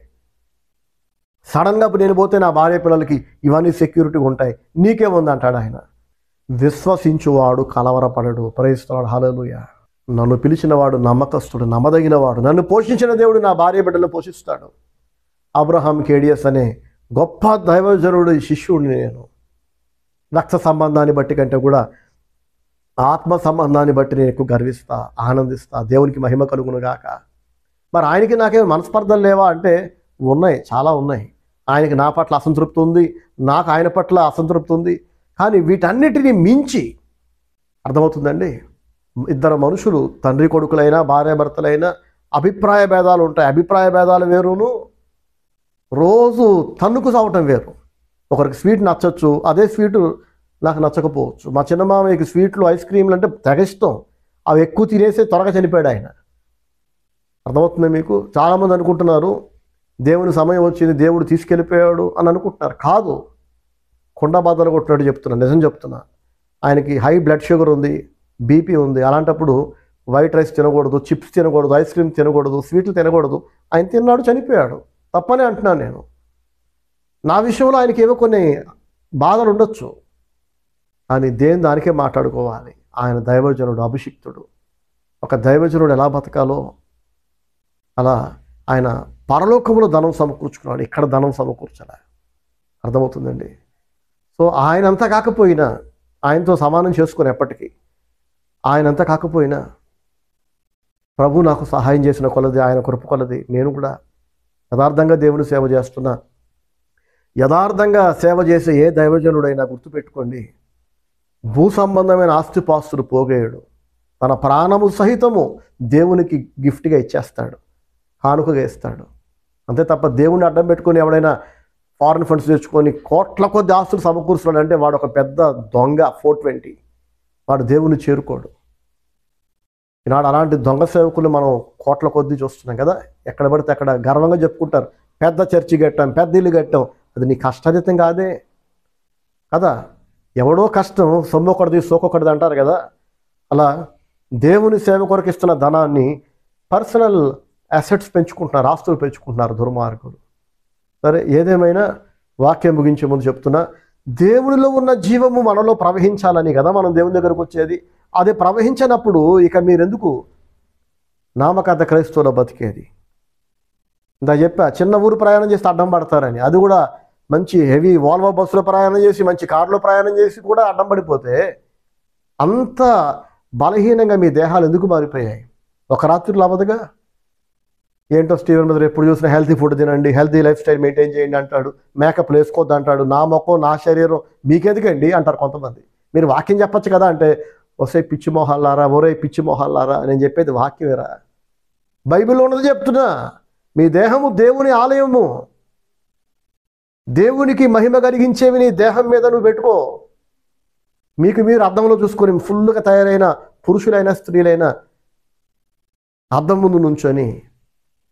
సడన్గా నేను పోతే నా భార్య పిల్లలకి ఇవన్నీ సెక్యూరిటీగా ఉంటాయి, నీకేముంది అంటాడు ఆయన. విశ్వసించువాడు కలవరపడడు. ప్రైస్తవాడు. హల్లెలూయా. నన్ను పిలిచినవాడు నమ్మకస్తుడు, నమ్మదగినవాడు. నన్ను పోషించిన దేవుడు నా భార్య బిడ్డలను పోషిస్తాడు. అబ్రహాం కేడియస్ అనే గొప్ప దైవజనుడు శిష్యుడిని నేను. రక్త సంబంధాన్ని బట్టి కంటే కూడా ఆత్మ సంబంధాన్ని బట్టి నేను ఎక్కువ గర్విస్తా, ఆనందిస్తా. దేవునికి మహిమ కలుగును గాక. మరి ఆయనకి నాకేం మనస్పర్ధలు లేవా అంటే ఉన్నాయి, చాలా ఉన్నాయి. ఆయనకి నా పట్ల అసంతృప్తి ఉంది, నాకు ఆయన పట్ల అసంతృప్తి ఉంది. కానీ వీటన్నిటినీ మించి, అర్థమవుతుందండి, ఇద్దరు మనుషులు, తండ్రి కొడుకులైనా భార్యాభర్తలైనా అభిప్రాయ భేదాలు ఉంటాయి. అభిప్రాయ భేదాలు వేరును, రోజు తన్నుకు సావటం వేరు. ఒకరికి స్వీట్ నచ్చచ్చు, అదే స్వీటు నాకు నచ్చకపోవచ్చు. మా చిన్నమామయ్యకి స్వీట్లు, ఐస్ క్రీమ్లు అంటే తెగ ఇష్టం. అవి ఎక్కువ తినేసి త్వరగా చనిపోయాడు ఆయన. అర్థమవుతుంది మీకు? చాలామంది అనుకుంటున్నారు దేవుని సమయం వచ్చింది, దేవుడు తీసుకెళ్ళిపోయాడు అని అనుకుంటున్నారు. కాదు, కొండ బాధలు కొట్టినట్టు చెప్తున్నా, నిజం చెప్తున్నా. ఆయనకి హై బ్లడ్ షుగర్ ఉంది, బీపీ ఉంది. అలాంటప్పుడు వైట్ రైస్ తినకూడదు, చిప్స్ తినకూడదు, ఐస్ క్రీమ్ తినకూడదు, స్వీట్లు తినకూడదు. ఆయన తిన్నాడు, చనిపోయాడు. తప్పనే అంటున్నాను నేను. నా విషయంలో ఆయనకి ఏవో కొన్ని బాధలు ఉండొచ్చు, కానీ దానికే మాట్లాడుకోవాలి. ఆయన దైవజనుడు, అభిషిక్తుడు. ఒక దైవజనుడు ఎలా బతకాలో అలా ఆయన పరలోకంలో ధనం సమకూర్చుకున్నాడు, ఇక్కడ ధనం సమకూర్చాలి. అర్థమవుతుందండి? సో ఆయనంతా కాకపోయినా, ఆయనతో సమానం చేసుకుని ఎప్పటికీ ఆయనంతా కాకపోయినా ప్రభు నాకు సహాయం చేసిన కొలది, ఆయన కృప కొలది నేను కూడా యథార్థంగా దేవుని సేవ చేస్తున్నా. యథార్థంగా సేవ చేసే ఏ దైవజనుడైనా గుర్తుపెట్టుకోండి, భూ సంబంధమైన ఆస్తిపాస్తులు పోగేయడు. తన ప్రాణము సహితము దేవునికి గిఫ్ట్గా ఇచ్చేస్తాడు, కానుకగా ఇస్తాడు. అంతే తప్ప దేవుని అడ్డం పెట్టుకొని ఎవడైనా ఫారిన్ ఫండ్స్ తెచ్చుకొని కోట్ల కొద్ది ఆస్తులు సమకూరుస్తున్నాడు అంటే వాడు ఒక పెద్ద దొంగ. 420 వాడు దేవుని చేరుకోడు. ఈనాడు అలాంటి దొంగ సేవకులు మనం కోట్ల కొద్ది చూస్తున్నాం కదా. ఎక్కడ పడితే అక్కడ గర్వంగా చెప్పుకుంటారు, పెద్ద చర్చి కట్టాం, పెద్ద ఇల్లు కట్టాం. అది నీ కష్టాతీతం కాదే కదా. ఎవడో కష్టం సొమ్మొకటిది సోకొకటిది అంటారు కదా. అలా దేవుని సేవ కొరకు ఇస్తున్న ధనాన్ని పర్సనల్ అసెట్స్ పెంచుకుంటున్నారు, ఆస్తులు పెంచుకుంటున్నారు దుర్మార్గులు. సరే, ఏదేమైనా వాక్యం ముగించే ముందు చెప్తున్నా, దేవునిలో ఉన్న జీవము మనలో ప్రవహించాలని కదా మనం దేవుని దగ్గరకు వచ్చేది. అది ప్రవహించినప్పుడు ఇక మీరెందుకు నామకార్థ క్రైస్తవులో బతికేది? ఇందా చెప్పా, చిన్న ఊరు ప్రయాణం చేస్తే అడ్డం పడతారని. అది కూడా మంచి హెవీ వాల్వో బస్సులో ప్రయాణం చేసి, మంచి కారులో ప్రయాణం చేసి కూడా అడ్డం పడిపోతే అంత బలహీనంగా మీ దేహాలు ఎందుకు మారిపోయాయి? ఒక రాత్రిలో అవ్వదుగా. ఏంటో స్టీవెన్ బ్రదర్ ఎప్పుడు చూసినా హెల్తీ ఫుడ్ తినండి, హెల్తీ లైఫ్ స్టైల్ మెయింటైన్ చేయండి అంటాడు, మేకప్ వేసుకోవద్దు అంటాడు. నా మొక్కం నా శరీరం మీకెందుకండి అంటారు కొంతమంది. మీరు వాక్యం చెప్పచ్చు కదా అంటే, ఒసే పిచ్చి మొహాలారా, ఒరే పిచ్చి మొహాలారా. నేను చెప్పేది వాక్యమేరా, బైబిల్లో ఉన్నది చెప్తున్నా. మీ దేహము దేవుని ఆలయము, దేవునికి మహిమ కలిగించేవి నీ దేహం మీద నువ్వు పెట్టుకో. మీకు మీరు అద్దంలో చూసుకొని ఫుల్గా తయారైన పురుషులైన స్త్రీలైన అద్దం ముందు నుంచొని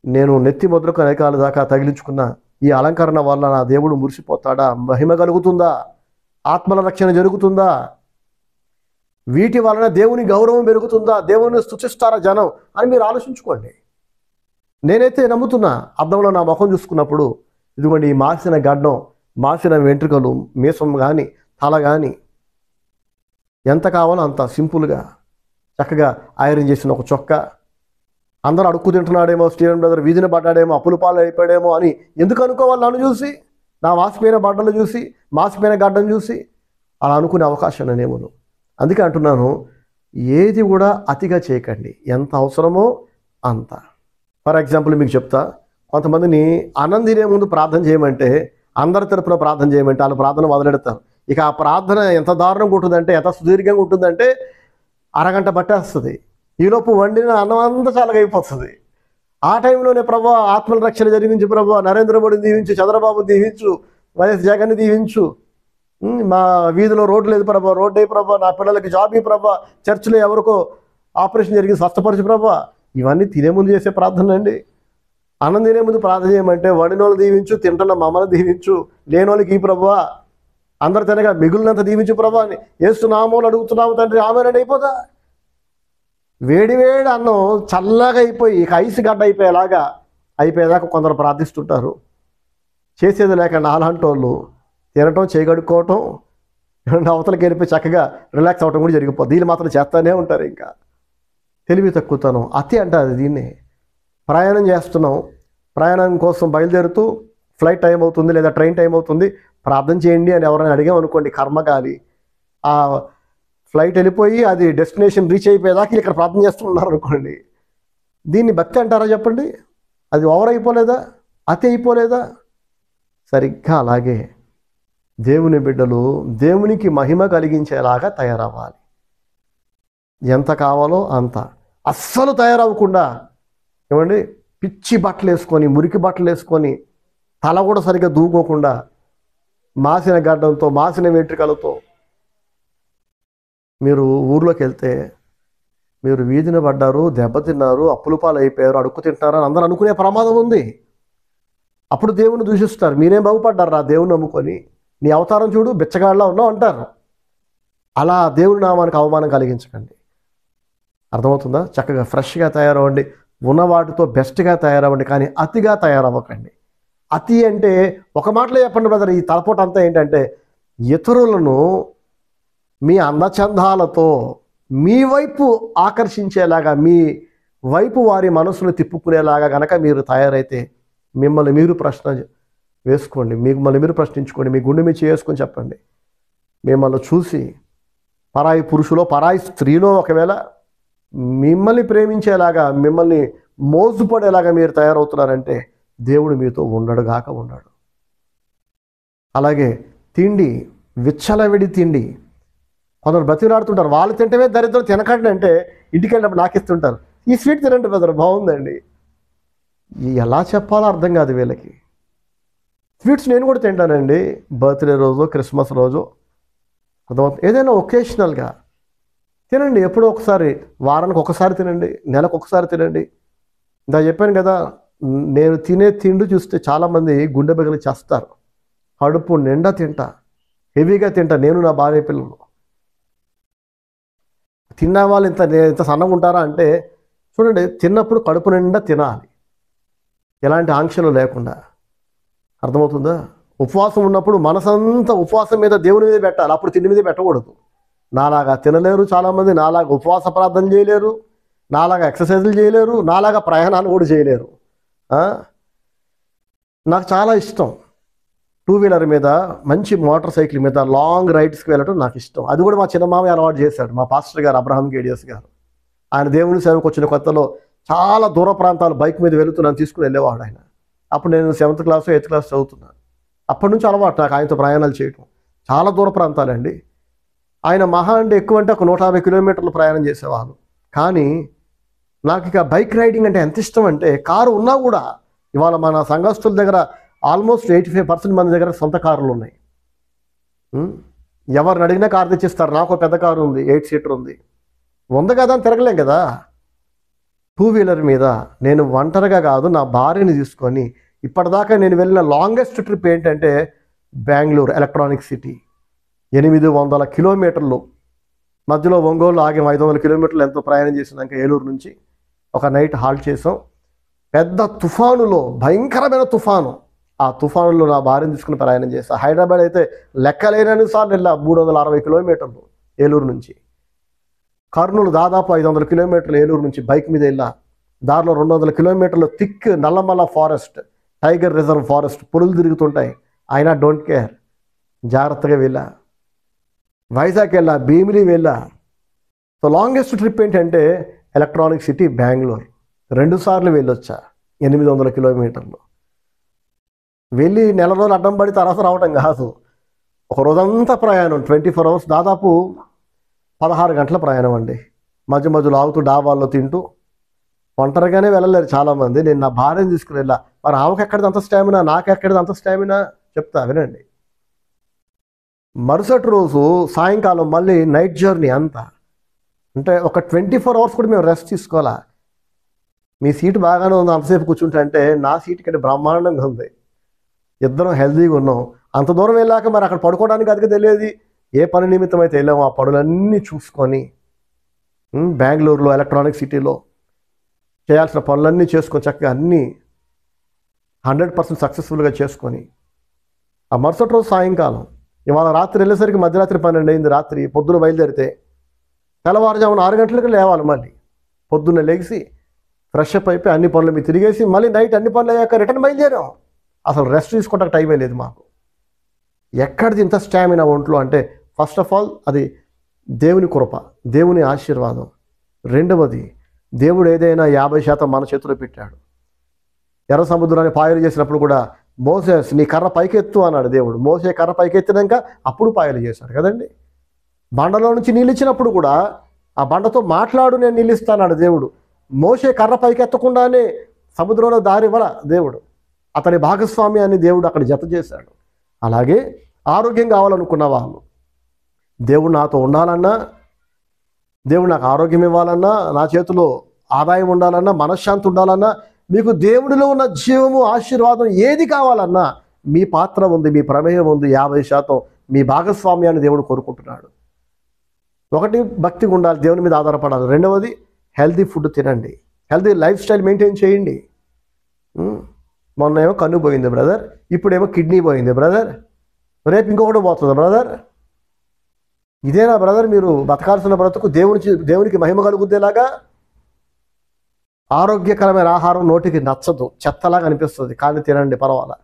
నేను నెత్తి మొదలుకు అనేకాల దాకా తగిలించుకున్న ఈ అలంకరణ వల్ల నా దేవుడు మురిసిపోతాడా? మహిమ కలుగుతుందా? ఆత్మల రక్షణ జరుగుతుందా? వీటి వలన దేవుని గౌరవం పెరుగుతుందా? దేవుని స్తుతిస్తారా జనం అని మీరు ఆలోచించుకోండి. నేనైతే నమ్ముతున్నా. అద్దంలో నా ముఖం చూసుకున్నప్పుడు ఇదిగోండి ఈ మాసిన గడ్డం, మాసిన వెంట్రుకలు, మీసం కానీ తల కానీ ఎంత కావాలో అంత సింపుల్గా చక్కగా ఐరన్ చేసిన ఒక చొక్కా. అందరూ అడుక్కు తింటున్నాడేమో, స్టీవెన్ బ్రదర్ వీధిన పడ్డాడేమో, అప్పుల పాలు అయిపోయాడేమో అని ఎందుకు అనుకోవాలి? నన్ను చూసి, నా మాసిపోయిన బట్టలు చూసి, మాసిపోయిన గడ్డం చూసి అలా అనుకునే అవకాశం నేనేమోను. అందుకే అంటున్నాను, ఏది కూడా అతిగా చేయకండి, ఎంత అవసరమో అంత. ఫర్ ఎగ్జాంపుల్ మీకు చెప్తా, కొంతమందిని అన్నం తినే ముందు ప్రార్థన చేయమంటే, అందరి తరపున ప్రార్థన చేయమంటే వాళ్ళు ప్రార్థన మొదలెడతారు. ఇక ఆ ప్రార్థన ఎంత దారుణంగా ఉంటుందంటే, ఎంత సుదీర్ఘంగా ఉంటుందంటే అరగంట పట్టేస్తుంది. ఈలోపు వండిన అన్నం అంతా చాలగైపోతుంది. ఆ టైంలోనే ప్రభా ఆత్మల రక్షణ జరిగించు, ప్రభా నరేంద్ర మోడీని దీవించు, చంద్రబాబు దీవించు, వైఎస్ జగన్ని దీవించు, మా వీధిలో రోడ్డు లేదు ప్రభా, రోడ్డు అయ్యి ప్రభా, నా పిల్లలకి జాబ్ ఈ ప్రభా, చర్చిలో ఎవరికో ఆపరేషన్ జరిగి స్వస్థపరచు ప్రభా. ఇవన్నీ తినే ముందు చేసే ప్రార్థన అండి. అన్నం తినే ముందు ప్రార్థన చేయమంటే వండినోళ్ళు దీవించు, తింటున్న మమ్మల్ని దీవించు, లేనోళ్ళకి ఈ ప్రభా, అందరు తినగా మిగులినంత దీవించు ప్రభా అని ఏస్తున్నామో అడుగుతున్నాము తండ్రి, ఆమెనండి అయిపోతా. వేడి వేడి అన్నం చల్లగా అయిపోయి ఇక ఐస్ గడ్డ అయిపోయేదాకా కొందరు ప్రార్థిస్తుంటారు. చేసేది లేక నాలాంటి వాళ్ళు తినటం, చేయగడుక్కోవటం, అవతలకి వెళ్ళిపోయి చక్కగా రిలాక్స్ అవ్వటం కూడా జరిగిపోతుంది. దీన్ని మాత్రం చేస్తూనే ఉంటారు. ఇంకా తెలివి తక్కువతనం, అతి అంటారు దీన్ని. ప్రయాణం చేస్తున్నాం, ప్రయాణం కోసం బయలుదేరుతూ ఫ్లైట్ టైం అవుతుంది లేదా ట్రైన్ టైం అవుతుంది, ప్రార్థన చేయండి అని ఎవరైనా అడిగామనుకోండి, కర్మగాలి ఆ ఫ్లైట్ వెళ్ళిపోయి అది డెస్టినేషన్ రీచ్ అయిపోయేదాకా ఇక్కడ ప్రార్థన చేస్తున్నారు అనుకోండి. దీన్ని భక్తి అంటారా చెప్పండి? అది ఓవర్ అయిపోలేదా? అతి అయిపోలేదా? సరిగ్గా అలాగే దేవుని బిడ్డలు దేవునికి మహిమ కలిగించేలాగా తయారవ్వాలి. ఎంత కావాలో అంత, అస్సలు తయారవ్వకుండా ఏమండి పిచ్చి బట్టలు వేసుకొని, మురికి బట్టలు వేసుకొని, తల కూడా సరిగ్గా దూకోకుండా, మాసిన గడ్డంతో, మాసిన వెంట్రుకలతో మీరు ఊర్లోకి వెళ్తే మీరు వీధిన పడ్డారు, దెబ్బతిన్నారు, అప్పుల పాలు అయిపోయారు, అడుక్కు తింటున్నారు అని అందరూ అనుకునే ప్రమాదం ఉంది. అప్పుడు దేవుని దూషిస్తారు. మీరేం బాగుపడ్డారు రా దేవుని నమ్ముకొని, నీ అవతారం చూడు బిచ్చగాళ్ళ ఉన్నావు అంటారు. అలా దేవుని నామానికి అవమానం కలిగించకండి. అర్థమవుతుందా? చక్కగా ఫ్రెష్గా తయారవ్వండి, ఉన్న వాటితో బెస్ట్గా తయారవ్వండి, కానీ అతిగా తయారవ్వకండి. అతి అంటే ఒక మాటలో చెప్పండి బ్రదర్, ఈ తలపోట అంతా ఏంటంటే ఇతరులను మీ అందచందాలతో మీ వైపు ఆకర్షించేలాగా, మీ వైపు వారి మనసును తిప్పుకునేలాగా కనుక మీరు తయారైతే మిమ్మల్ని మీరు ప్రశ్న వేసుకోండి, మిమ్మల్ని మీరు ప్రశ్నించుకోండి, మీ గుండె మీద చేసుకొని చెప్పండి. మిమ్మల్ని చూసి పరాయి పురుషులో, పరాయి స్త్రీలో ఒకవేళ మిమ్మల్ని ప్రేమించేలాగా, మిమ్మల్ని మోజుపడేలాగా మీరు తయారవుతున్నారంటే దేవుడు మీతో ఉండడుగాక ఉండడు. అలాగే తిండి, విచ్చలవిడి తిండి. కొందరు బ్రతిలాడుతుంటారు, వాళ్ళు తింటమే దరిద్రం, తినకండి అంటే ఇంటికి వెళ్ళినప్పుడు నాకు ఇస్తుంటారు, ఈ స్వీట్ తినండి బ్రదర్ బాగుందండి. ఎలా చెప్పాలో అర్థం కాదు వీళ్ళకి. స్వీట్స్ నేను కూడా తింటానండి, బర్త్డే రోజు, క్రిస్మస్ రోజు, అర్థమవుతుంది. ఏదైనా ఒకేషనల్గా తినండి, ఎప్పుడో ఒకసారి, వారానికి ఒకసారి తినండి, నెలకు ఒకసారి తినండి. ఇందా చెప్పాను కదా, నేను తినే తిండి చూస్తే చాలామంది గుండె బగిలి చేస్తారు. కడుపు నిండా తింటా, హెవీగా తింటా, నేను నా భార్య పిల్లలు. తిన్న వాళ్ళు ఇంత సన్నగా ఉంటారా అంటే చూడండి, తిన్నప్పుడు కడుపు నిండా తినాలి, ఎలాంటి ఆంక్షలు లేకుండా. అర్థమవుతుందా? ఉపవాసం ఉన్నప్పుడు మనసంతా ఉపవాసం మీద, దేవుని మీద పెట్టాలి, అప్పుడు తిండి మీద పెట్టకూడదు. నాలాగా తినలేరు చాలామంది, నాలాగా ఉపవాస ప్రార్థన చేయలేరు, నాలాగా ఎక్సర్సైజులు చేయలేరు, నాలాగా ప్రయాణాలు కూడా చేయలేరు. నాకు చాలా ఇష్టం టూ వీలర్ మీద, మంచి మోటార్ సైకిల్ మీద లాంగ్ రైడ్స్కి వెళ్ళడం నాకు ఇష్టం. అది కూడా మా చిన్నమామయ్య అలవాటు చేశాడు, మా పాస్టర్ గారు అబ్రహాం గేడియస్ గారు. ఆయన దేవుని సేవకు వచ్చిన కొత్తలో చాలా దూర ప్రాంతాలు బైక్ మీద వెళుతున్నాను తీసుకుని వెళ్ళేవాడు ఆయన. అప్పుడు నేను 7th క్లాస్ 8th క్లాస్ చదువుతున్నాను. అప్పటి నుంచి అలవాటు నాకు ఆయనతో ప్రయాణాలు చేయటం. చాలా దూర ప్రాంతాలండి. ఆయన మహా అంటే ఎక్కువ అంటే ఒక 150 కిలోమీటర్లు ప్రయాణం చేసేవాళ్ళు. కానీ నాకు ఇక బైక్ రైడింగ్ అంటే ఎంత ఇష్టం అంటే, కారు ఉన్నా కూడా, ఇవాళ మన సంఘస్థుల దగ్గర ఆల్మోస్ట్ 85% మంది దగ్గర సొంత కారులు ఉన్నాయి. ఎవరిని అడిగినా కారు తెచ్చిస్తారు. నాకు పెద్ద కారు ఉంది, 8 సీటర్ ఉంది. ఉంది కదా అని తిరగలేం కదా. వీలర్ మీద నేను ఒంటరిగా కాదు, నా భార్యని తీసుకొని ఇప్పటిదాకా నేను వెళ్ళిన లాంగెస్ట్ ట్రిప్ ఏంటంటే బెంగళూరు ఎలక్ట్రానిక్ సిటీ. 800 కిలోమీటర్లు, మధ్యలో ఒంగోలు ఆగి 500 కిలోమీటర్లు ఎంతో ప్రయాణం చేసినాక ఏలూరు నుంచి ఒక నైట్ హాల్ట్ చేసాం. పెద్ద తుఫానులో, భయంకరమైన తుఫాను, ఆ తుఫానులో నా భార్యను తీసుకుని ప్రయాణం చేశాను. హైదరాబాద్ అయితే లెక్కలేనన్ని సార్లు వెళ్ళా. 360 కిలోమీటర్లు ఏలూరు నుంచి. కర్నూలు దాదాపు 500 కిలోమీటర్లు ఏలూరు నుంచి బైక్ మీద వెళ్ళా. దారిలో 200 కిలోమీటర్లు thick Nallamala forest, tiger reserve forest, పులులు తిరుగుతుంటాయి. అయినా డోంట్ కేర్, జాగ్రత్తగా వెళ్ళా. వైజాగ్ వెళ్ళా, భీమిలి వెళ్ళా. సో లాంగెస్ట్ ట్రిప్ ఏంటంటే ఎలక్ట్రానిక్ సిటీ బెంగళూరు. 2 సార్లు వెళ్ళొచ్చా, 800 కిలోమీటర్లు. వెళ్ళి నెల రోజులు అడ్డం పడి తర్వాత రావటం కాదు, ఒక రోజంతా ప్రయాణం, 24 అవర్స్, దాదాపు 16 గంటల ప్రయాణం అండి. మధ్య మధ్యలో ఆగుతూ డాబాల్లో తింటూ. ఒంటరిగానే వెళ్ళలేరు చాలామంది. నేను నా భార్యను తీసుకుని వెళ్ళా. మరి ఆమెకు ఎక్కడిది అంత స్టామినా, నాకు ఎక్కడిది అంత స్టామినా చెప్తా వినండి. మరుసటి రోజు సాయంకాలం మళ్ళీ నైట్ జర్నీ అంతా. అంటే ఒక 24 అవర్స్ కూడా మేము రెస్ట్ తీసుకోవాలా. మీ సీటు బాగానే ఉంది అంతసేపు కూర్చుంటే అంటే, నా సీటు కంటే బ్రహ్మాండంగా ఉంది. ఇద్దరం హెల్తీగా ఉన్నాం. అంత దూరం వెళ్ళాక మరి అక్కడ పడుకోవడానికి అదిగా తెలియదు. ఏ పని నిమిత్తం అయితే వెళ్ళాము ఆ పనులన్నీ చూసుకొని బెంగళూరులో ఎలక్ట్రానిక్ సిటీలో చేయాల్సిన పనులన్నీ చేసుకొని చక్కగా అన్నీ 100% సక్సెస్ఫుల్గా చేసుకొని ఆ మరుసటి రోజు సాయంకాలం, ఇవాళ రాత్రి వెళ్ళేసరికి మధ్యరాత్రి 12 అయింది. రాత్రి పొద్దున బయలుదేరితే తెల్లవారుజామున 6 గంటలకు లేవాలి. మళ్ళీ పొద్దున్న లేచి ఫ్రెష్ అప్ అయిపోయి అన్ని పనులు మీరు తిరిగేసి మళ్ళీ నైట్ అన్ని పనులు అయ్యాక రిటర్న్ బయలుదేరాం. అసలు రెస్ట్ తీసుకోవడానికి టైమే లేదు మాకు. ఎక్కడిది ఇంత స్టామినా ఒంట్లో అంటే, ఫస్ట్ ఆఫ్ ఆల్ అది దేవుని కృప, దేవుని ఆశీర్వాదం. రెండవది, దేవుడు ఏదైనా 50% మన చేతిలో పెట్టాడు. ఎర్ర సముద్రాన్ని పాయలు చేసినప్పుడు కూడా మోసెస్ నీ కర్ర పైకెత్తు అన్నాడు దేవుడు. మోసే కర్ర పైకెత్తినాక అప్పుడు పాయలు చేశాడు కదండి. బండలో నుంచి నీళ్ళు ఇచ్చినప్పుడు కూడా ఆ బండతో మాట్లాడు, నేను నీళ్ళు ఇస్తాన్నాడు దేవుడు. మోసే కర్ర పైకెత్తకుండానే సముద్రంలో దారి ఇవ్వాల దేవుడు. అతని భాగస్వామ్యాన్ని దేవుడు అక్కడ జత చేశాడు. అలాగే ఆరోగ్యం కావాలనుకున్న వాళ్ళు, దేవుడు నాతో ఉండాలన్నా, దేవుడు నాకు ఆరోగ్యం ఇవ్వాలన్నా, నా చేతిలో ఆదాయం ఉండాలన్నా, మనశ్శాంతి ఉండాలన్నా, మీకు దేవుడిలో ఉన్న జీవము ఆశీర్వాదం ఏది కావాలన్నా మీ పాత్ర ఉంది, మీ ప్రమేయం ఉంది. 50% మీ భాగస్వామ్యాన్ని దేవుడు కోరుకుంటున్నాడు. ఒకటి, భక్తిగా ఉండాలి, దేవుని మీద ఆధారపడాలి. రెండవది, హెల్తీ ఫుడ్ తినండి, హెల్తీ లైఫ్ స్టైల్ మెయింటైన్ చేయండి. మొన్న ఏమో కన్ను పోయింది బ్రదర్, ఇప్పుడేమో కిడ్నీ పోయింది బ్రదర్, రేపు ఇంకొకటి పోతుంది బ్రదర్. ఇదేనా బ్రదర్ మీరు బతకాల్సిన బ్రతుకు? దేవునికి మహిమ కలుగుద్దేలాగా? ఆరోగ్యకరమైన ఆహారం నోటికి నచ్చదు, చెత్తలాగా అనిపిస్తుంది, కానీ తినండి పర్వాలా.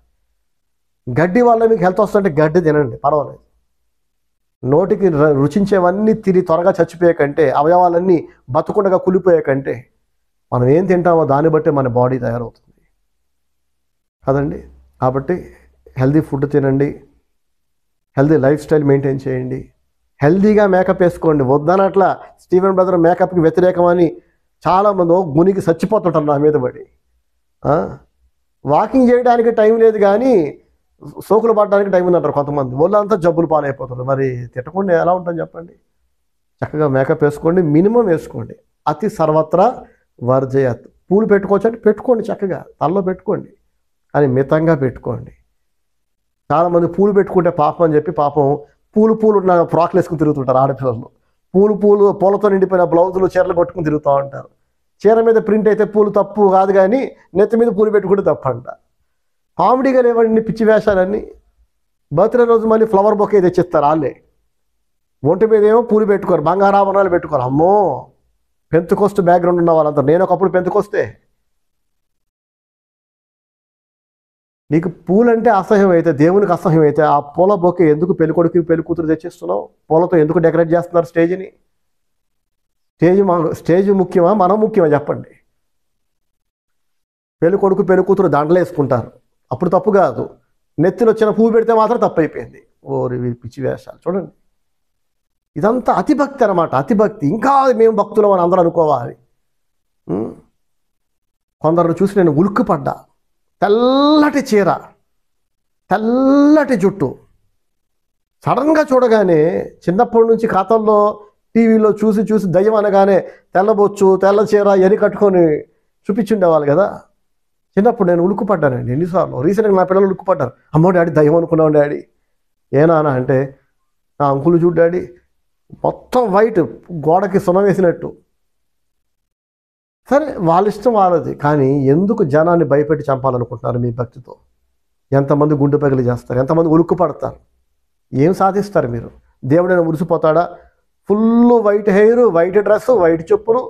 గడ్డి వల్ల మీకు హెల్త్ వస్తుంటే గడ్డి తినండి పర్వాలేదు. నోటికి రుచించేవన్నీ తిని త్వరగా చచ్చిపోయే కంటే, అవయవాలన్నీ బతుకుండగా కులిపోయే కంటే, మనం ఏం తింటామో దాన్ని బట్టి మన బాడీ తయారవుతుంది కదండి. కాబట్టి హెల్తీ ఫుడ్ తినండి, హెల్తీ లైఫ్ స్టైల్ మెయింటైన్ చేయండి, హెల్తీగా మేకప్ వేసుకోండి. వద్దనట్లా స్టీవెన్ బ్రదర్ మేకప్కి వ్యతిరేకమని చాలామంది గునికి చచ్చిపోతుంటారు నా మీద పడి. వాకింగ్ చేయడానికి టైం లేదు కానీ సోకులు పడడానికి టైం ఉందంటారు కొంతమంది. వాళ్ళంతా జబ్బులు పాలైపోతారు. మరి తిట్టకుండా ఎలా ఉంటుంది చెప్పండి. చక్కగా మేకప్ వేసుకోండి, మినిమం వేసుకోండి. అతి సర్వత్రా వర్జయత్. పూలు పెట్టుకోవచ్చు అంటే పెట్టుకోండి, చక్కగా తలలో పెట్టుకోండి, కానీ మితంగా పెట్టుకోండి. చాలామంది పూలు పెట్టుకుంటే పాపం అని చెప్పి పాపం పూలు ఉన్న ఫ్రాక్లు వేసుకుని తిరుగుతుంటారు ఆడపిల్లలు. పూలతో నిండిపోయిన బ్లౌజులు, చీరలు కొట్టుకుని తిరుగుతూ ఉంటారు. చీర మీద ప్రింట్ అయితే పూలు తప్పు కాదు, కానీ నెత్తి మీద పూలు పెట్టుకుంటే తప్పంట. కామెడీగా లేవండి పిచ్చి వేషాలన్నీ. బర్త్డే రోజు మళ్ళీ ఫ్లవర్ బొకే తెచ్చిస్తారు వాళ్ళే. ఒంటి మీద ఏమో పూలు పెట్టుకోరు, బంగారాభరణాలు పెట్టుకోరు. అమ్మో, పెంతుకొస్తు బ్యాక్గ్రౌండ్ ఉన్న వాళ్ళంతా. నేను ఒకప్పుడు పెంతుకొస్తే. నీకు పూలంటే అసహ్యం అయితే, దేవునికి అసహ్యం అయితే, ఆ పూల బొకే ఎందుకు పెళ్ళికొడుకు పెళ్ళికూతురు తెచ్చిస్తున్నావు? పూలతో ఎందుకు డెకరేట్ చేస్తున్నారు స్టేజ్ని? స్టేజ్ ముఖ్యమా, మనం ముఖ్యమా చెప్పండి? పెళ్ళికొడుకు పెళ్ళికూతురు దండలు వేసుకుంటారు, అప్పుడు తప్పు కాదు. నెత్తిలో వచ్చిన పువ్వు పెడితే మాత్రం తప్పు అయిపోయింది. ఓరి పిచ్చి వేషాలు చూడండి. ఇదంతా అతిభక్తి అన్నమాట, అతిభక్తి. ఇంకా మేము భక్తులం అని అందరూ అనుకోవాలి. కొందరు చూసి నేను ఉలిక్కిపడ్డా. తెల్లటి చీర, తెల్లటి జుట్టు. సడన్గా చూడగానే చిన్నప్పటి నుంచి ఖాతాల్లో టీవీలో చూసి చూసి దయ్యం అనగానే తెల్లబొచ్చు తెల్ల చీర ఎరి కట్టుకొని చూపించుండేవాళ్ళు కదా. చిన్నప్పుడు నేను ఉలుక్కుపడ్డానండి ఎన్నిసార్లు. రీసెంట్గా నా పిల్లలు ఉలుక్కుపడ్డారు. అమ్మో డాడీ దయ్యం అనుకున్నావు డాడీ. ఏనానా అంటే నా అంకులు చూడు డాడీ మొత్తం వైట్ గోడకి సున్నం వేసినట్టు. సరే వాళ్ళ ఇష్టం వాళ్ళది, కానీ ఎందుకు జనాన్ని భయపెట్టి చంపాలనుకుంటున్నారు మీ భక్తితో? ఎంతమంది గుండె పగిలి చేస్తారు, ఎంతమంది ఉలుక్కు పడతారు, ఏం సాధిస్తారు మీరు? దేవుడైనా మురిసిపోతాడా? Full white hair, white dress, white చెప్పులు.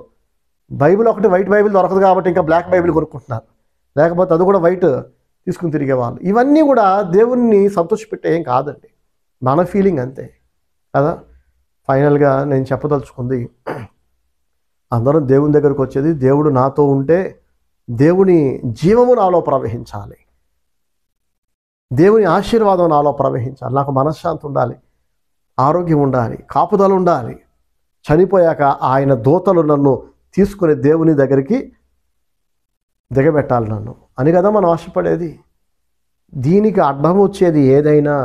బైబిల్ ఒకటి వైట్ బైబిల్ దొరకదు కాబట్టి ఇంకా బ్లాక్ బైబిల్ కొనుక్కుంటున్నారు, లేకపోతే అది కూడా వైట్ తీసుకుని తిరిగేవాళ్ళు. ఇవన్నీ కూడా దేవుణ్ణి సంతోషపెట్టే ఏం కాదండి, మన ఫీలింగ్ అంతే కదా. ఫైనల్గా నేను చెప్పదలుచుకుంది, అందరం దేవుని దగ్గరకు వచ్చేది దేవుడు నాతో ఉంటే దేవుని జీవము నాలో ప్రవహించాలి, దేవుని ఆశీర్వాదం నాలో ప్రవహించాలి, నాకు మనశ్శాంతి ఉండాలి, ఆరోగ్యం ఉండాలి, కాపుదల ఉండాలి. చనిపోయాక ఆయన దూతలు నన్ను తీసుకుని దేవుని దగ్గరికి దిగబెట్టాలి నన్ను అని కదా మనం ఆశపడేది. దీనికి అడ్డం వచ్చేది ఏదైనా,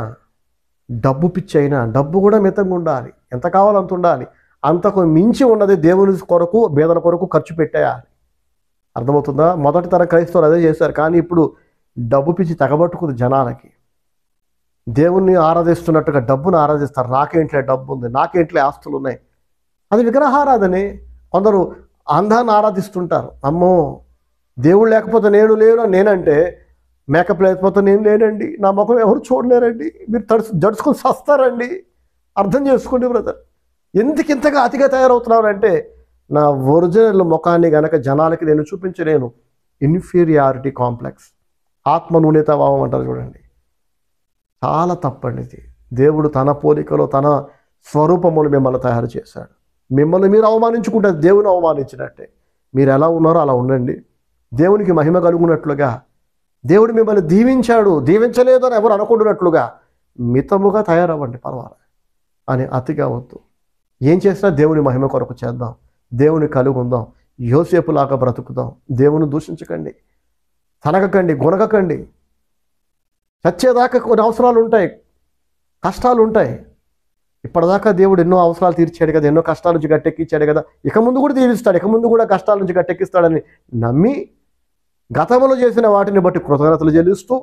డబ్బు పిచ్చి అయినా, డబ్బు కూడా మితంగా ఉండాలి, ఎంత కావాలో అంత ఉండాలి. అంతకు మించి ఉన్నది దేవుని కొరకు బేదల కొరకు ఖర్చు పెట్టేయాలి. అర్థమవుతుందా? మొదటి తరం క్రైస్తవులు అదే చేశారు, కానీ ఇప్పుడు డబ్బు పిచ్చి తెగబట్టుకుంది జనాలకి. దేవుణ్ణి ఆరాధిస్తున్నట్టుగా డబ్బును ఆరాధిస్తారు. నాకేంట్లే డబ్బు ఉంది, నాకేంట్లే ఆస్తులు ఉన్నాయి, అది విగ్రహారాధనే. కొందరు అందాన్ని ఆరాధిస్తుంటారు. అమ్మో దేవుడు లేకపోతే నేను లేను, నేనంటే మేకప్ లేకపోతే నేను లేనండి, నా ముఖం ఎవరు చూడలేరండి, మీరు జడుచుకొని సస్తారండి. అర్థం చేసుకోండి బ్రదర్, ఎందుకు ఇంతగా అతిగా తయారవుతున్నారంటే నా ఒరిజినల్ ముఖాన్ని గనక జనాలకి నేను చూపించలేను. ఇన్ఫీరియారిటీ కాంప్లెక్స్, ఆత్మ న్యూనతాభావం అంటారు చూడండి, చాలా తప్పండి ఇది. దేవుడు తన పోలికలో తన స్వరూపములు మిమ్మల్ని తయారు చేశాడు. మిమ్మల్ని మీరు అవమానించుకుంటే దేవుని అవమానించినట్టే. మీరు ఎలా ఉన్నారో అలా ఉండండి, దేవునికి మహిమ కలుగునట్లుగా. దేవుడు మిమ్మల్ని దీవించాడు, దీవించలేదు అని ఎవరు అనుకుంటున్నట్లుగా మితముగా తయారవ్వండి, పర్వాలేదు అని అతిగా వద్దు. ఏం చేసినా దేవుని మహిమ కొరకు చేద్దాం, దేవుని కలుగుందాం, యోసేపులాగా బ్రతుకుదాం. దేవుని దూషించకండి, తనగకండి, గుణగకండి. చచ్చేదాకా కొన్ని అవసరాలు ఉంటాయి, కష్టాలు ఉంటాయి. ఇప్పటిదాకా దేవుడు ఎన్నో అవసరాలు తీర్చాడు కదా, ఎన్నో కష్టాల నుంచి గట్టెక్కించాడు కదా, ఇక ముందు కూడా తీరుస్తాడు, ఇక ముందు కూడా కష్టాల నుంచి గట్టెక్కిస్తాడని నమ్మి గతంలో చేసిన వాటిని బట్టి కృతజ్ఞతలు చెల్లిస్తూ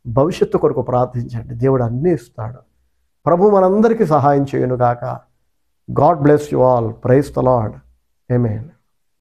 భవిష్యత్తు కొరకు ప్రార్థించండి. దేవుడు అన్నీ ఇస్తాడు. ప్రభు మనందరికీ సహాయం చేయనుగాక. God bless you all. Praise the lord. Amen.